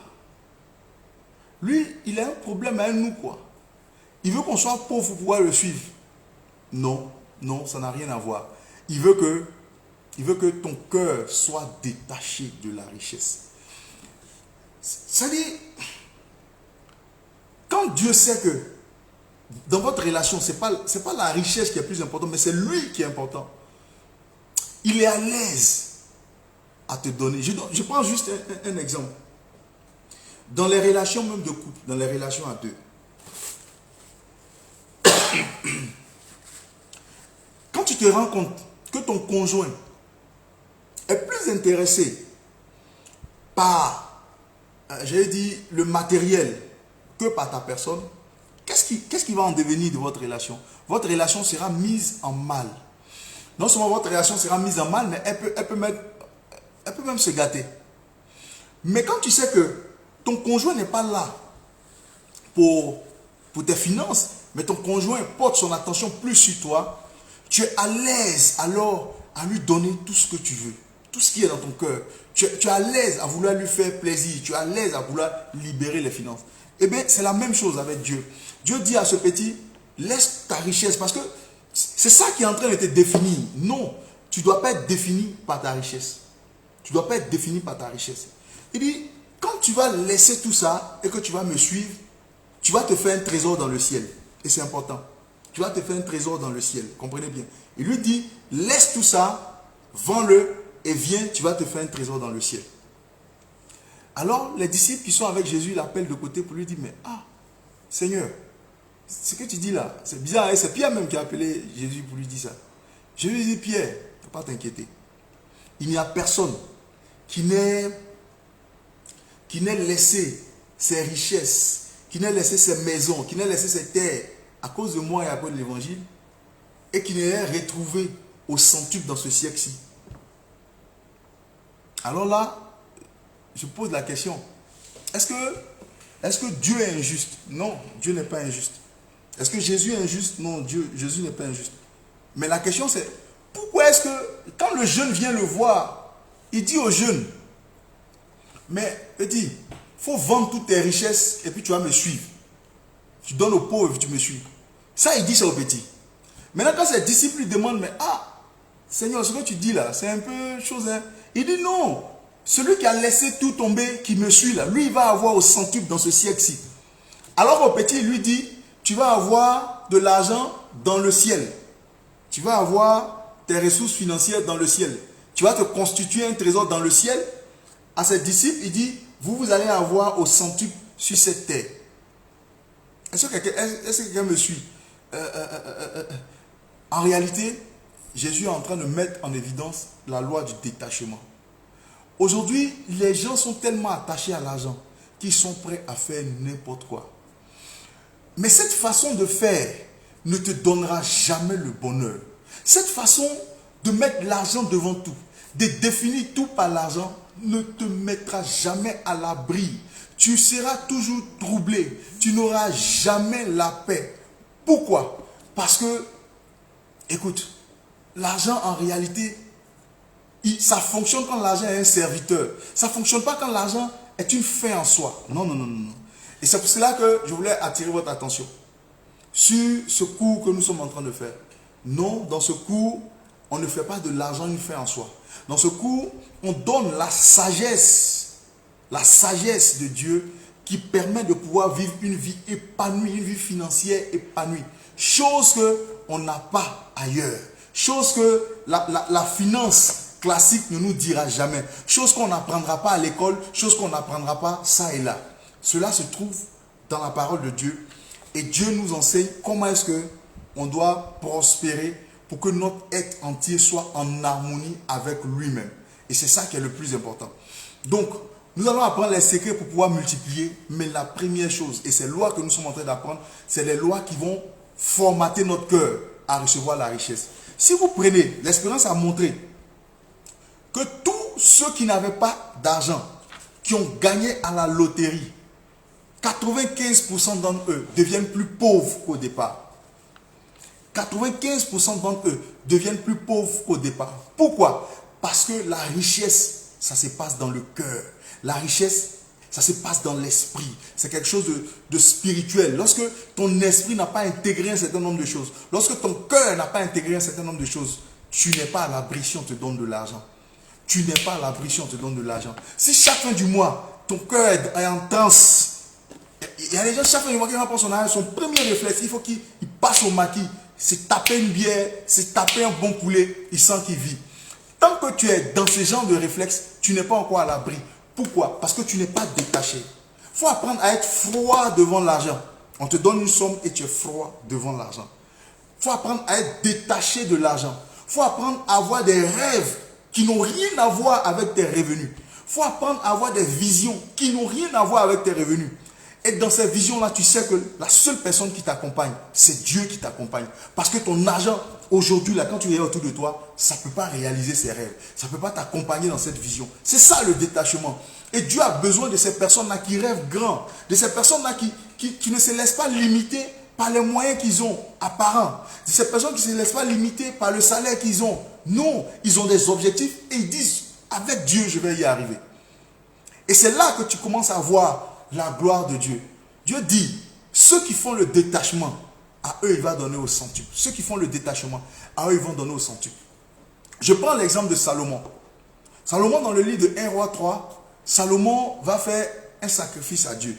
lui, il a un problème avec nous, quoi. Il veut qu'on soit pauvre pour pouvoir le suivre. Non, non, ça n'a rien à voir. Il veut que ton cœur soit détaché de la richesse. C'est-à-dire, quand Dieu sait que dans votre relation, ce n'est pas la richesse qui est plus importante, mais c'est lui qui est important. Il est à l'aise à te donner. Je prends juste un exemple. Dans les relations même de couple, dans les relations à deux, quand tu te rends compte que ton conjoint est plus intéressé par, j'allais dire, le matériel que par ta personne, qu'est-ce qui va en devenir de votre relation? Votre relation sera mise en mal. Non seulement votre relation sera mise en mal, mais elle peut même se gâter. Mais quand tu sais que ton conjoint n'est pas là pour tes finances, mais ton conjoint porte son attention plus sur toi, tu es à l'aise alors à lui donner tout ce que tu veux, tout ce qui est dans ton cœur. Tu es à l'aise à vouloir lui faire plaisir, tu es à l'aise à vouloir libérer les finances. Eh bien, c'est la même chose avec Dieu. Dieu dit à ce petit, laisse ta richesse, parce que c'est ça qui est en train de te définir. Non, tu ne dois pas être défini par ta richesse. Tu ne dois pas être défini par ta richesse. Il dit, quand tu vas laisser tout ça et que tu vas me suivre, tu vas te faire un trésor dans le ciel. Et c'est important. Tu vas te faire un trésor dans le ciel. Comprenez bien. Il lui dit, laisse tout ça, vends-le et viens, tu vas te faire un trésor dans le ciel. Alors, les disciples qui sont avec Jésus l'appellent de côté pour lui dire, mais Seigneur, ce que tu dis là, c'est bizarre. Et c'est Pierre même qui a appelé Jésus pour lui dire ça. Jésus lui dit, Pierre, il ne faut pas t'inquiéter. Il n'y a personne qui n'ait laissé ses richesses, qui n'ait laissé ses maisons, qui n'ait laissé ses terres à cause de moi et à cause de l'évangile, et qui n'ait retrouvé au centuple dans ce siècle-ci. Alors là, je pose la question, est-ce que Dieu est injuste? Non, Dieu n'est pas injuste. Est-ce que Jésus est injuste? Non, Jésus n'est pas injuste. Mais la question c'est, pourquoi est-ce que quand le jeune vient le voir, il dit au jeune, mais petit, il faut vendre toutes tes richesses et puis tu vas me suivre. Tu donnes aux pauvres et tu me suis. Ça, il dit ça au petit. Maintenant, quand ses disciples lui demandent, mais Seigneur, ce que tu dis là, c'est un peu chose. Hein? Il dit non, celui qui a laissé tout tomber, qui me suit là, lui, il va avoir au centuple dans ce siècle-ci. Alors au petit, il lui dit, tu vas avoir de l'argent dans le ciel. Tu vas avoir tes ressources financières dans le ciel. Tu vas te constituer un trésor dans le ciel. À ses disciples, il dit, vous allez avoir au centuple sur cette terre. Est-ce que quelqu'un me suit? En réalité, Jésus est en train de mettre en évidence la loi du détachement. Aujourd'hui, les gens sont tellement attachés à l'argent qu'ils sont prêts à faire n'importe quoi. Mais cette façon de faire ne te donnera jamais le bonheur. Cette façon de mettre l'argent devant tout, de définir tout par l'argent, ne te mettra jamais à l'abri. Tu seras toujours troublé. Tu n'auras jamais la paix. Pourquoi? Parce que, écoute, l'argent en réalité, ça fonctionne quand l'argent est un serviteur. Ça ne fonctionne pas quand l'argent est une fin en soi. Non, non, non, non. Et c'est pour cela que je voulais attirer votre attention sur ce cours que nous sommes en train de faire. Non, dans ce cours, on ne fait pas de l'argent une fin en soi. Dans ce cours, on donne la sagesse de Dieu qui permet de pouvoir vivre une vie épanouie, une vie financière épanouie. Chose qu'on n'a pas ailleurs. Chose que la finance classique ne nous dira jamais. Chose qu'on n'apprendra pas à l'école, chose qu'on n'apprendra pas ça et là. Cela se trouve dans la parole de Dieu. Et Dieu nous enseigne comment est-ce qu'on doit prospérer pour que notre être entier soit en harmonie avec lui-même. Et c'est ça qui est le plus important. Donc, nous allons apprendre les secrets pour pouvoir multiplier. Mais la première chose, et ces lois que nous sommes en train d'apprendre, c'est les lois qui vont formater notre cœur à recevoir la richesse. Si vous prenez, l'expérience a montré que tous ceux qui n'avaient pas d'argent, qui ont gagné à la loterie, 95% d'entre eux deviennent plus pauvres qu'au départ. 95% d'entre eux deviennent plus pauvres qu'au départ. Pourquoi? Parce que la richesse, ça se passe dans le cœur. La richesse, ça se passe dans l'esprit. C'est quelque chose de spirituel. Lorsque ton esprit n'a pas intégré un certain nombre de choses, lorsque ton cœur n'a pas intégré un certain nombre de choses, tu n'es pas à l'abri si on te donne de l'argent. Tu n'es pas à l'abri si on te donne de l'argent. Si chaque fin du mois, ton cœur est en transe, il y a des gens, chaque fin du mois, qui vont prendre son argent, son premier réflexe, il faut qu'il passe au maquis. C'est taper une bière, c'est taper un bon poulet, il sent qu'il vit. Tant que tu es dans ce genre de réflexe, tu n'es pas encore à l'abri. Pourquoi? Parce que tu n'es pas détaché. Il faut apprendre à être froid devant l'argent. On te donne une somme et tu es froid devant l'argent. Il faut apprendre à être détaché de l'argent. Il faut apprendre à avoir des rêves qui n'ont rien à voir avec tes revenus. Il faut apprendre à avoir des visions qui n'ont rien à voir avec tes revenus. Et dans ces visions-là, tu sais que la seule personne qui t'accompagne, c'est Dieu qui t'accompagne. Parce que ton argent, aujourd'hui, là, quand tu es autour de toi, ça ne peut pas réaliser ses rêves. Ça ne peut pas t'accompagner dans cette vision. C'est ça le détachement. Et Dieu a besoin de ces personnes-là qui rêvent grand. De ces personnes-là qui ne se laissent pas limiter par les moyens qu'ils ont apparents. De ces personnes qui ne se laissent pas limiter par le salaire qu'ils ont. Non, ils ont des objectifs et ils disent, avec Dieu, je vais y arriver. Et c'est là que tu commences à voir la gloire de Dieu. Dieu dit, ceux qui font le détachement, à eux il va donner au centuple. Ceux qui font le détachement, à eux ils vont donner au centuple. Je prends l'exemple de Salomon. Salomon, dans le livre de 1 roi 3, Salomon va faire un sacrifice à Dieu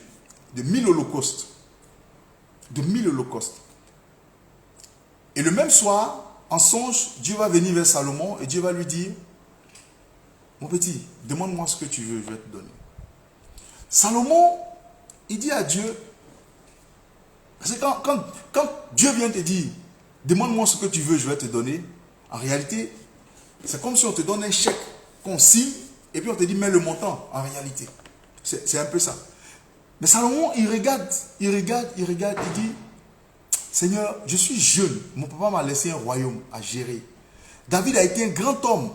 de 1000 holocaustes. De 1000 holocaustes. Et le même soir, en songe, Dieu va venir vers Salomon et Dieu va lui dire, mon petit, demande-moi ce que tu veux, je vais te donner. Salomon, il dit à Dieu, parce que quand Dieu vient te dire, demande-moi ce que tu veux, je vais te donner, en réalité, c'est comme si on te donne un chèque qu'on signe, et puis on te dit, mets le montant, en réalité. C'est un peu ça. Mais Salomon, il regarde, il dit, Seigneur, je suis jeune, mon papa m'a laissé un royaume à gérer. David a été un grand homme.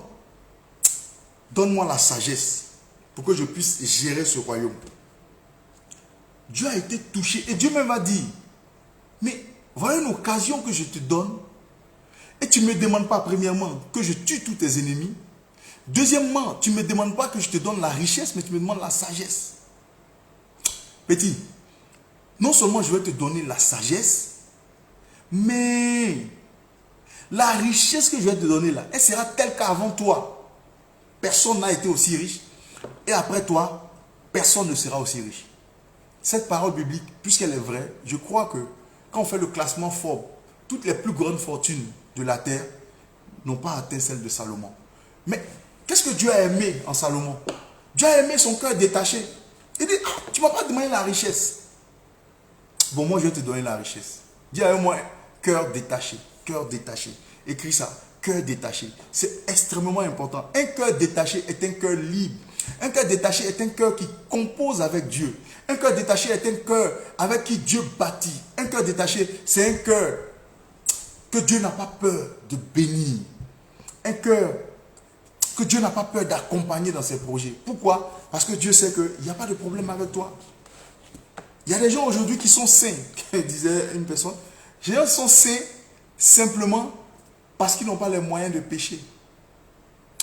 Donne-moi la sagesse pour que je puisse gérer ce royaume. Dieu a été touché et Dieu même va dire, mais voilà une occasion que je te donne et tu ne me demandes pas premièrement que je tue tous tes ennemis. Deuxièmement, tu ne me demandes pas que je te donne la richesse, mais tu me demandes la sagesse. Petit, non seulement je vais te donner la sagesse, mais la richesse que je vais te donner là, elle sera telle qu'avant toi, personne n'a été aussi riche. Et après toi, personne ne sera aussi riche. Cette parole biblique, puisqu'elle est vraie, je crois que quand on fait le classement Forbes, toutes les plus grandes fortunes de la terre n'ont pas atteint celle de Salomon. Mais qu'est-ce que Dieu a aimé en Salomon? Dieu a aimé son cœur détaché. Il dit, ah, tu ne m'as pas demandé la richesse. Bon, moi je vais te donner la richesse. Dis avec moi, cœur détaché. Cœur détaché. Écris ça, cœur détaché. C'est extrêmement important. Un cœur détaché est un cœur libre. Un cœur détaché est un cœur qui compose avec Dieu. Un cœur détaché est un cœur avec qui Dieu bâtit. Un cœur détaché, c'est un cœur que Dieu n'a pas peur de bénir. Un cœur que Dieu n'a pas peur d'accompagner dans ses projets. Pourquoi? Parce que Dieu sait qu'il n'y a pas de problème avec toi. Il y a des gens aujourd'hui qui sont saints, disait une personne. Les gens sont saints simplement parce qu'ils n'ont pas les moyens de pécher.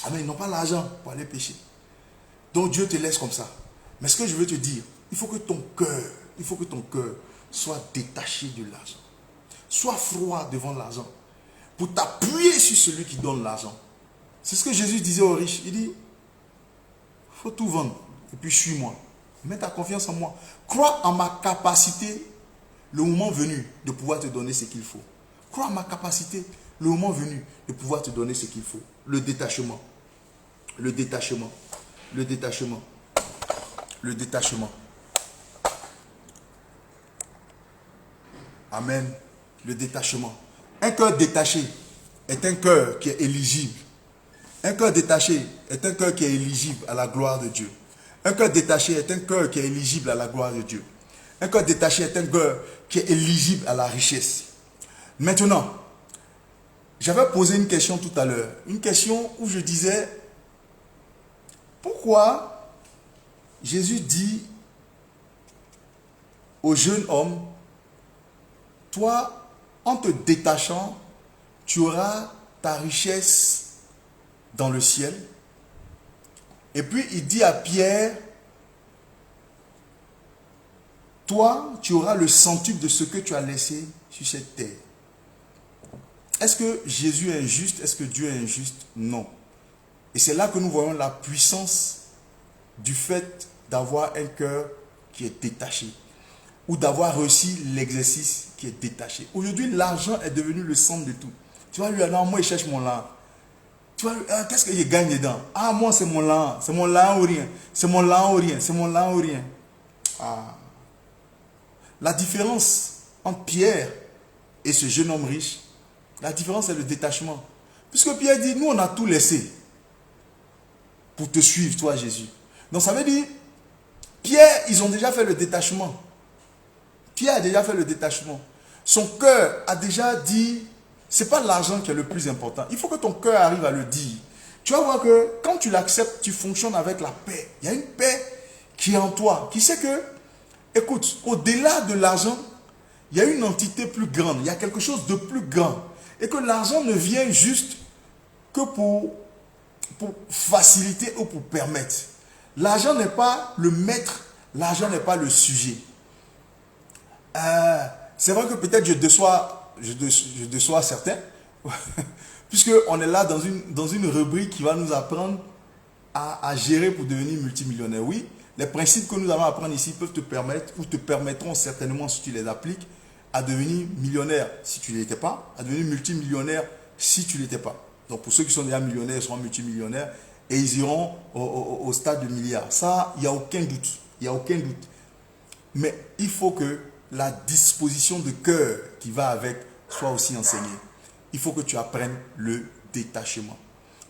Ah mais ils n'ont pas l'argent pour aller pécher. Donc Dieu te laisse comme ça. Mais ce que je veux te dire, il faut que ton cœur soit détaché de l'argent. Sois froid devant l'argent. Pour t'appuyer sur celui qui donne l'argent. C'est ce que Jésus disait aux riches. Il dit, il faut tout vendre et puis suis-moi. Mets ta confiance en moi. Crois en ma capacité, le moment venu, de pouvoir te donner ce qu'il faut. Crois en ma capacité, le moment venu, de pouvoir te donner ce qu'il faut. Le détachement. Le détachement. Le détachement. Le détachement. Amen. Le détachement. Un cœur détaché est un cœur qui est éligible. Un cœur détaché est un cœur qui est éligible à la gloire de Dieu. Un cœur détaché est un cœur qui est éligible à la gloire de Dieu. Un cœur détaché est un cœur qui est éligible à la richesse. Maintenant, j'avais posé une question tout à l'heure. Une question où je disais, pourquoi Jésus dit au jeune homme, toi, en te détachant, tu auras ta richesse dans le ciel. Et puis il dit à Pierre, toi, tu auras le centuple de ce que tu as laissé sur cette terre. Est-ce que Jésus est injuste? Est-ce que Dieu est injuste? Non. Et c'est là que nous voyons la puissance du fait d'avoir un cœur qui est détaché ou d'avoir réussi l'exercice qui est détaché. Aujourd'hui, l'argent est devenu le centre de tout. Tu vois, lui, non, moi, il cherche mon lard. Tu vois, qu'est-ce qu'il gagne dedans? Ah, moi, c'est mon lard. C'est mon lard ou rien. C'est mon lard ou rien. C'est mon lard ou rien. Ah. La différence entre Pierre et ce jeune homme riche, la différence, c'est le détachement. Puisque Pierre dit, nous, on a tout laissé pour te suivre, toi, Jésus. Donc, ça veut dire, Pierre, ils ont déjà fait le détachement. Pierre a déjà fait le détachement. Son cœur a déjà dit, ce n'est pas l'argent qui est le plus important. Il faut que ton cœur arrive à le dire. Tu vas voir que quand tu l'acceptes, tu fonctionnes avec la paix. Il y a une paix qui est en toi, qui sait que, écoute, au-delà de l'argent, il y a une entité plus grande. Il y a quelque chose de plus grand. Et que l'argent ne vient juste que pour faciliter ou pour permettre. L'argent n'est pas le maître, l'argent n'est pas le sujet. C'est vrai que peut-être je déçois certains, puisqu'on est là dans une rubrique qui va nous apprendre à gérer pour devenir multimillionnaire. Oui, les principes que nous allons apprendre ici peuvent te permettre, ou te permettront certainement, si tu les appliques, à devenir millionnaire si tu ne l'étais pas, à devenir multimillionnaire si tu ne l'étais pas. Donc pour ceux qui sont déjà millionnaires, ils seront multimillionnaires et ils iront au stade de milliard. Ça, il n'y a aucun doute. Il n'y a aucun doute. Mais il faut que la disposition de cœur qui va avec soit aussi enseignée. Il faut que tu apprennes le détachement.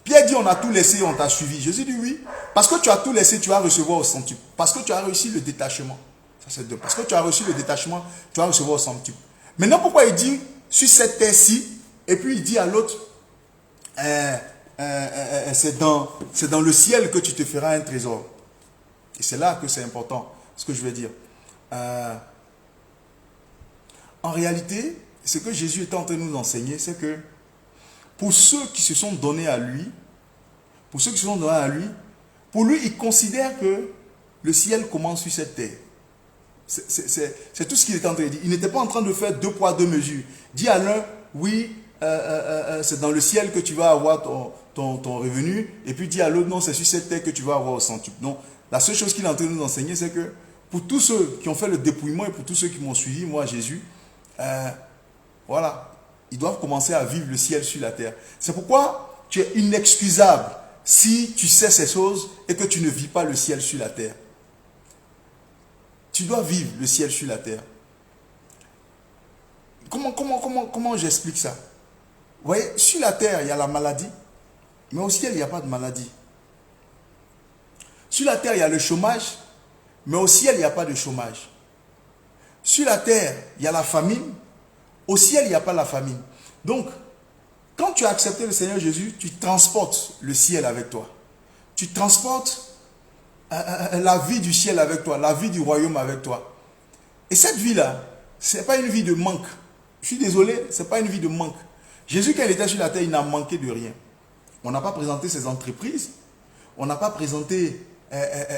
Pierre dit, on a tout laissé, on t'a suivi. Jésus dit oui. Parce que tu as tout laissé, tu vas recevoir au centuple. Parce que tu as réussi le détachement. Ça, c'est deux. Parce que tu as reçu le détachement, tu vas recevoir au centuple. Maintenant, pourquoi il dit sur cette terre-ci, et puis il dit à l'autre, c'est dans le ciel que tu te feras un trésor. Et c'est là que c'est important, ce que je veux dire. En réalité, ce que Jésus est en train de nous enseigner, c'est que pour ceux qui se sont donnés à lui, pour lui, il considère que le ciel commence sur cette terre. C'est tout ce qu'il est en train de dire. Il n'était pas en train de faire 2 poids 2 mesures. Dit à l'un, oui, c'est dans le ciel que tu vas avoir ton revenu, et puis dit à l'autre, non, c'est sur cette terre que tu vas avoir au centuple. Donc, la seule chose qu'il est en train de nous enseigner, c'est que pour tous ceux qui ont fait le dépouillement et pour tous ceux qui m'ont suivi, moi, Jésus, voilà, ils doivent commencer à vivre le ciel sur la terre. C'est pourquoi tu es inexcusable si tu sais ces choses et que tu ne vis pas le ciel sur la terre. Tu dois vivre le ciel sur la terre. Comment j'explique ça? Vous voyez, sur la terre, il y a la maladie, mais au ciel, il n'y a pas de maladie. Sur la terre, il y a le chômage, mais au ciel, il n'y a pas de chômage. Sur la terre, il y a la famine, au ciel, il n'y a pas la famine. Donc, quand tu as accepté le Seigneur Jésus, tu transportes le ciel avec toi. Tu transportes la vie du ciel avec toi, la vie du royaume avec toi. Et cette vie-là, ce n'est pas une vie de manque. Je suis désolé, ce n'est pas une vie de manque. Jésus, quand il était sur la terre, il n'a manqué de rien. On n'a pas présenté ses entreprises, on n'a pas présenté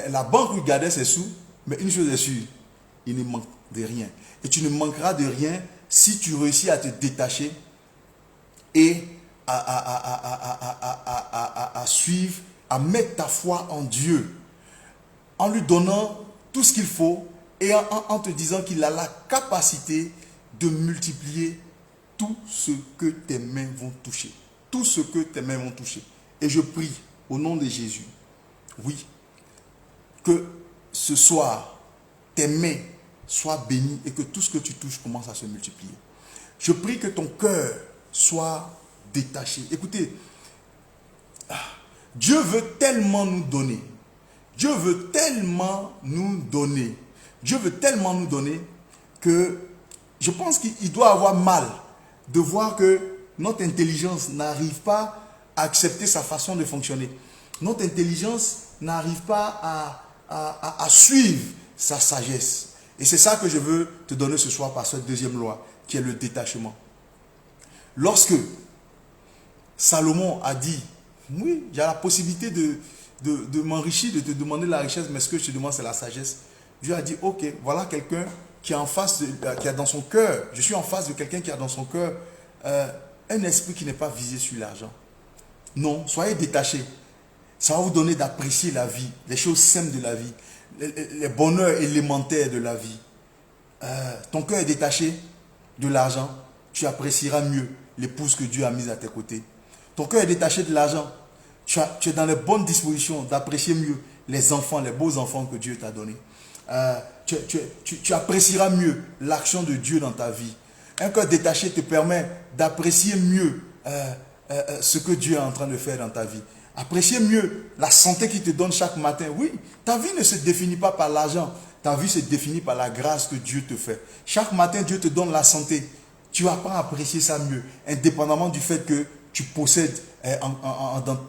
la banque où il gardait ses sous, mais une chose est sûre, il ne manque de rien. Et tu ne manqueras de rien si tu réussis à te détacher et à suivre, à mettre ta foi en Dieu, en lui donnant tout ce qu'il faut et en te disant qu'il a la capacité de multiplier tout ce que tes mains vont toucher. Tout ce que tes mains vont toucher. Et je prie au nom de Jésus, oui, que ce soir, tes mains soient bénies et que tout ce que tu touches commence à se multiplier. Je prie que ton cœur soit détaché. Écoutez, Dieu veut tellement nous donner. Dieu veut tellement nous donner. Dieu veut tellement nous donner que je pense qu'il doit avoir mal de voir que notre intelligence n'arrive pas à accepter sa façon de fonctionner. Notre intelligence n'arrive pas à suivre sa sagesse. Et c'est ça que je veux te donner ce soir par cette deuxième loi, qui est le détachement. Lorsque Salomon a dit, oui, j'ai la possibilité de m'enrichir, de te demander la richesse, mais ce que je te demande, c'est la sagesse. Dieu a dit, ok, voilà quelqu'un qui est en face, qui a dans son cœur, je suis en face de quelqu'un qui a dans son cœur un esprit qui n'est pas visé sur l'argent. Non, soyez détachés. Ça va vous donner d'apprécier la vie, les choses simples de la vie, les bonheurs élémentaires de la vie. Ton cœur est détaché de l'argent, tu apprécieras mieux l'épouse que Dieu a mise à tes côtés. Ton cœur est détaché de l'argent, tu es dans les bonnes dispositions d'apprécier mieux les enfants, les beaux enfants que Dieu t'a donnés. Tu apprécieras mieux l'action de Dieu dans ta vie. Un cœur détaché te permet d'apprécier mieux ce que Dieu est en train de faire dans ta vie. Apprécier mieux la santé qu'il te donne chaque matin. Oui, ta vie ne se définit pas par l'argent. Ta vie se définit par la grâce que Dieu te fait. Chaque matin, Dieu te donne la santé. Tu apprends à apprécier ça mieux, indépendamment du fait que tu possèdes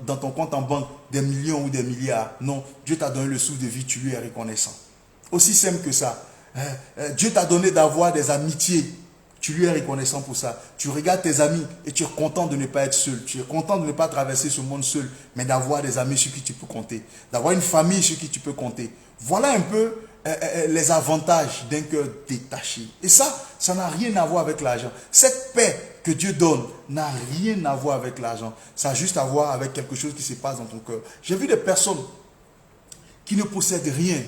dans ton compte en banque des millions ou des milliards. Non, Dieu t'a donné le souffle de vie, tu lui es reconnaissant. Aussi simple que ça. Dieu t'a donné d'avoir des amitiés. Tu lui es reconnaissant pour ça. Tu regardes tes amis et tu es content de ne pas être seul. Tu es content de ne pas traverser ce monde seul, mais d'avoir des amis sur qui tu peux compter. D'avoir une famille sur qui tu peux compter. Voilà un peu les avantages d'un cœur détaché. Et ça n'a rien à voir avec l'argent. Cette paix que Dieu donne n'a rien à voir avec l'argent. Ça a juste à voir avec quelque chose qui se passe dans ton cœur. J'ai vu des personnes qui ne possèdent rien.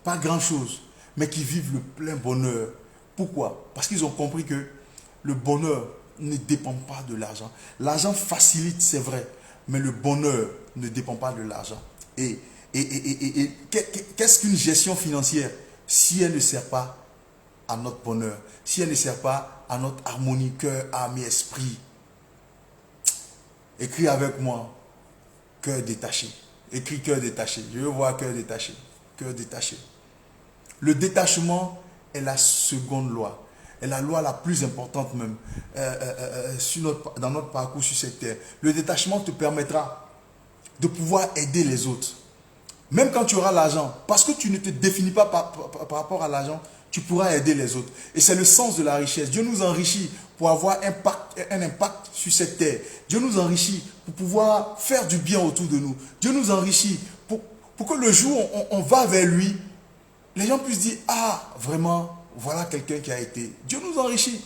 Pas grand-chose, mais qui vivent le plein bonheur. Pourquoi? Parce qu'ils ont compris que le bonheur ne dépend pas de l'argent. L'argent facilite, c'est vrai, mais le bonheur ne dépend pas de l'argent. Et Qu'est-ce qu'une gestion financière si elle ne sert pas à notre bonheur, si elle ne sert pas à notre harmonie, cœur, âme et esprit? Écris avec moi, cœur détaché. Écris cœur détaché. Je veux voir cœur détaché. Cœur détaché. Le détachement est la seconde loi. Est la loi la plus importante même dans notre parcours sur cette terre. Le détachement te permettra de pouvoir aider les autres. Même quand tu auras l'argent, parce que tu ne te définis pas par rapport à l'argent, tu pourras aider les autres. Et c'est le sens de la richesse. Dieu nous enrichit pour avoir un impact sur cette terre. Dieu nous enrichit pour pouvoir faire du bien autour de nous. Dieu nous enrichit pour que le jour où on va vers lui, les gens puissent dire, ah, vraiment, voilà quelqu'un qui a été. Dieu nous enrichit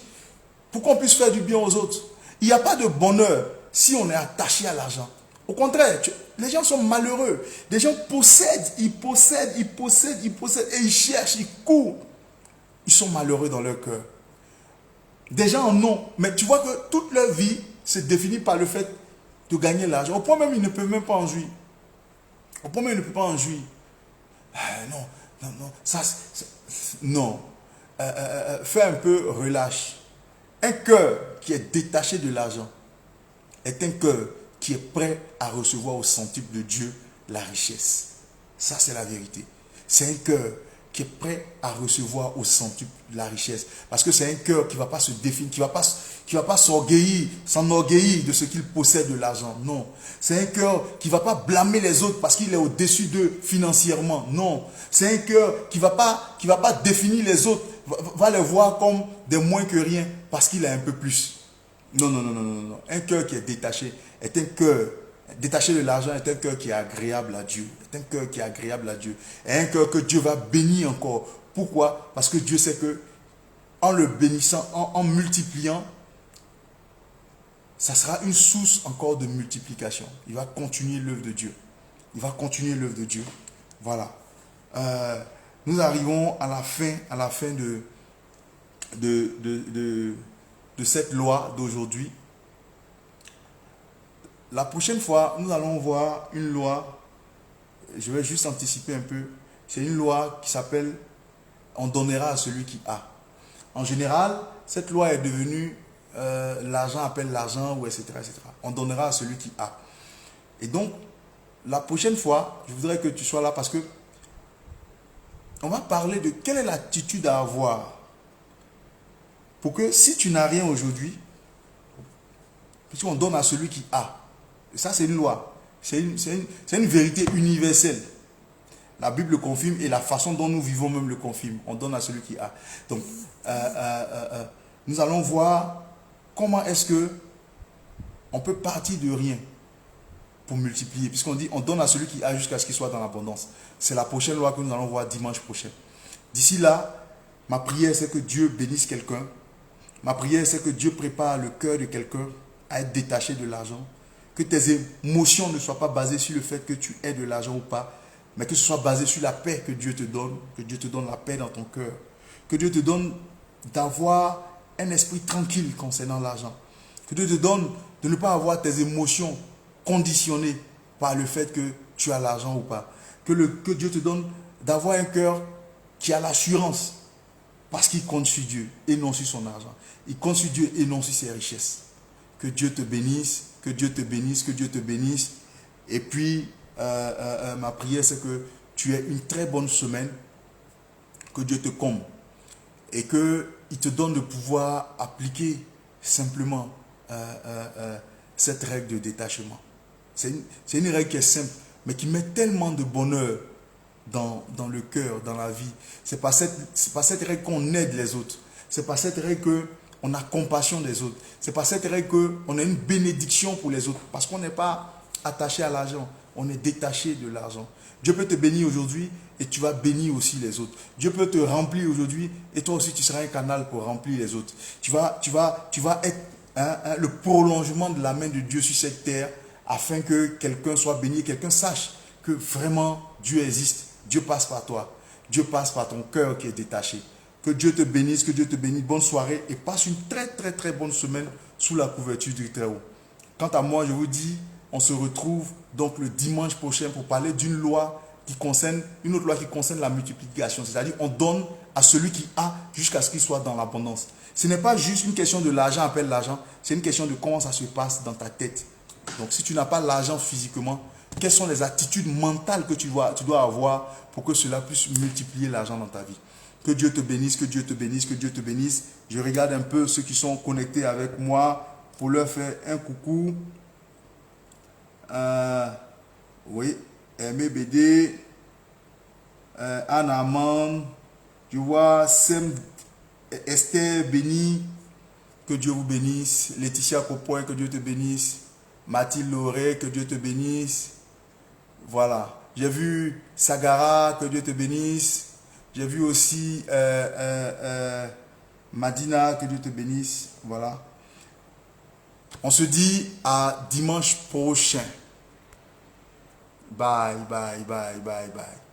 pour qu'on puisse faire du bien aux autres. Il n'y a pas de bonheur si on est attaché à l'argent. Au contraire, les gens sont malheureux. Les gens possèdent, ils possèdent et ils cherchent, ils courent. Ils sont malheureux dans leur cœur. Des gens en ont, mais tu vois que toute leur vie se définit par le fait de gagner l'argent. Au point même, ils ne peuvent même pas en jouir. Au point même, ils ne peuvent pas en jouir. Non, non. Fais un peu relâche. Un cœur qui est détaché de l'argent est un cœur qui est prêt à recevoir au centuple de Dieu la richesse. Ça, c'est la vérité. C'est un cœur qui est prêt à recevoir au centuple la richesse. Parce que c'est un cœur qui ne va pas se définir, qui ne va pas s'enorgueillir de ce qu'il possède de l'argent. Non. C'est un cœur qui ne va pas blâmer les autres parce qu'il est au-dessus d'eux financièrement. Non. C'est un cœur qui ne va pas définir les autres, va les voir comme des moins que rien parce qu'il a un peu plus. Non. Un cœur qui est détaché est un cœur détaché de l'argent, est un cœur qui est agréable à Dieu. Est un cœur qui est agréable à Dieu. Et un cœur que Dieu va bénir encore. Pourquoi? Parce que Dieu sait que en le bénissant, en multipliant, ça sera une source encore de multiplication. Il va continuer l'œuvre de Dieu. Il va continuer l'œuvre de Dieu. Voilà. Nous arrivons à la fin de cette loi d'aujourd'hui. La prochaine fois, nous allons voir une loi, je vais juste anticiper un peu, c'est une loi qui s'appelle « On donnera à celui qui a ». En général, cette loi est devenue l'argent appelle l'argent, ou etc., etc. On donnera à celui qui a. Et donc, la prochaine fois, je voudrais que tu sois là parce que on va parler de quelle est l'attitude à avoir pour que si tu n'as rien aujourd'hui, on donne à celui qui a. Et ça, c'est une loi. C'est une vérité universelle. La Bible le confirme et la façon dont nous vivons même le confirme. On donne à celui qui a. Donc, nous allons voir comment est-ce que on peut partir de rien pour multiplier. Puisqu'on dit, on donne à celui qui a jusqu'à ce qu'il soit dans l'abondance. C'est la prochaine loi que nous allons voir dimanche prochain. D'ici là, ma prière, c'est que Dieu bénisse quelqu'un. Ma prière, c'est que Dieu prépare le cœur de quelqu'un à être détaché de l'argent. Que tes émotions ne soient pas basées sur le fait que tu aies de l'argent ou pas, mais que ce soit basé sur la paix que Dieu te donne, que Dieu te donne la paix dans ton cœur, que Dieu te donne d'avoir un esprit tranquille concernant l'argent, que Dieu te donne de ne pas avoir tes émotions conditionnées par le fait que tu as l'argent ou pas, que Dieu te donne d'avoir un cœur qui a l'assurance parce qu'il compte sur Dieu et non sur son argent. Il compte sur Dieu et non sur ses richesses. Que Dieu te bénisse, que Dieu te bénisse, que Dieu te bénisse. Et puis, ma prière, c'est que tu aies une très bonne semaine, que Dieu te comble et qu'il te donne de pouvoir appliquer simplement cette règle de détachement. C'est une règle qui est simple, mais qui met tellement de bonheur dans le cœur, dans la vie. C'est pas cette règle qu'on aide les autres. C'est pas cette règle qu'on a compassion des autres. C'est pas cette règle qu'on a une bénédiction pour les autres. Parce qu'on n'est pas attaché à l'argent. On est détaché de l'argent. Dieu peut te bénir aujourd'hui et tu vas bénir aussi les autres. Dieu peut te remplir aujourd'hui et toi aussi tu seras un canal pour remplir les autres. Tu vas être le prolongement de la main de Dieu sur cette terre afin que quelqu'un soit béni, quelqu'un sache que vraiment Dieu existe. Dieu passe par toi. Dieu passe par ton cœur qui est détaché. Que Dieu te bénisse, que Dieu te bénisse. Bonne soirée et passe une très très très bonne semaine sous la couverture du Très-Haut. Quant à moi, je vous dis, on se retrouve donc le dimanche prochain pour parler d'une loi une autre loi qui concerne la multiplication. C'est-à-dire on donne à celui qui a jusqu'à ce qu'il soit dans l'abondance. Ce n'est pas juste une question de l'argent appelle l'argent, c'est une question de comment ça se passe dans ta tête. Donc si tu n'as pas l'argent physiquement, quelles sont les attitudes mentales que tu dois avoir pour que cela puisse multiplier l'argent dans ta vie. Que Dieu te bénisse, que Dieu te bénisse, que Dieu te bénisse. Je regarde un peu ceux qui sont connectés avec moi pour leur faire un coucou. Oui, Aimé BD, Anna Amand, tu vois, Esther Béni, que Dieu vous bénisse. Laetitia Copoy, que Dieu te bénisse. Mathilde Lauré, que Dieu te bénisse. Voilà. J'ai vu Sagara, que Dieu te bénisse. J'ai vu aussi Madina, que Dieu te bénisse. Voilà. On se dit à dimanche prochain. Bye, bye, bye, bye, bye.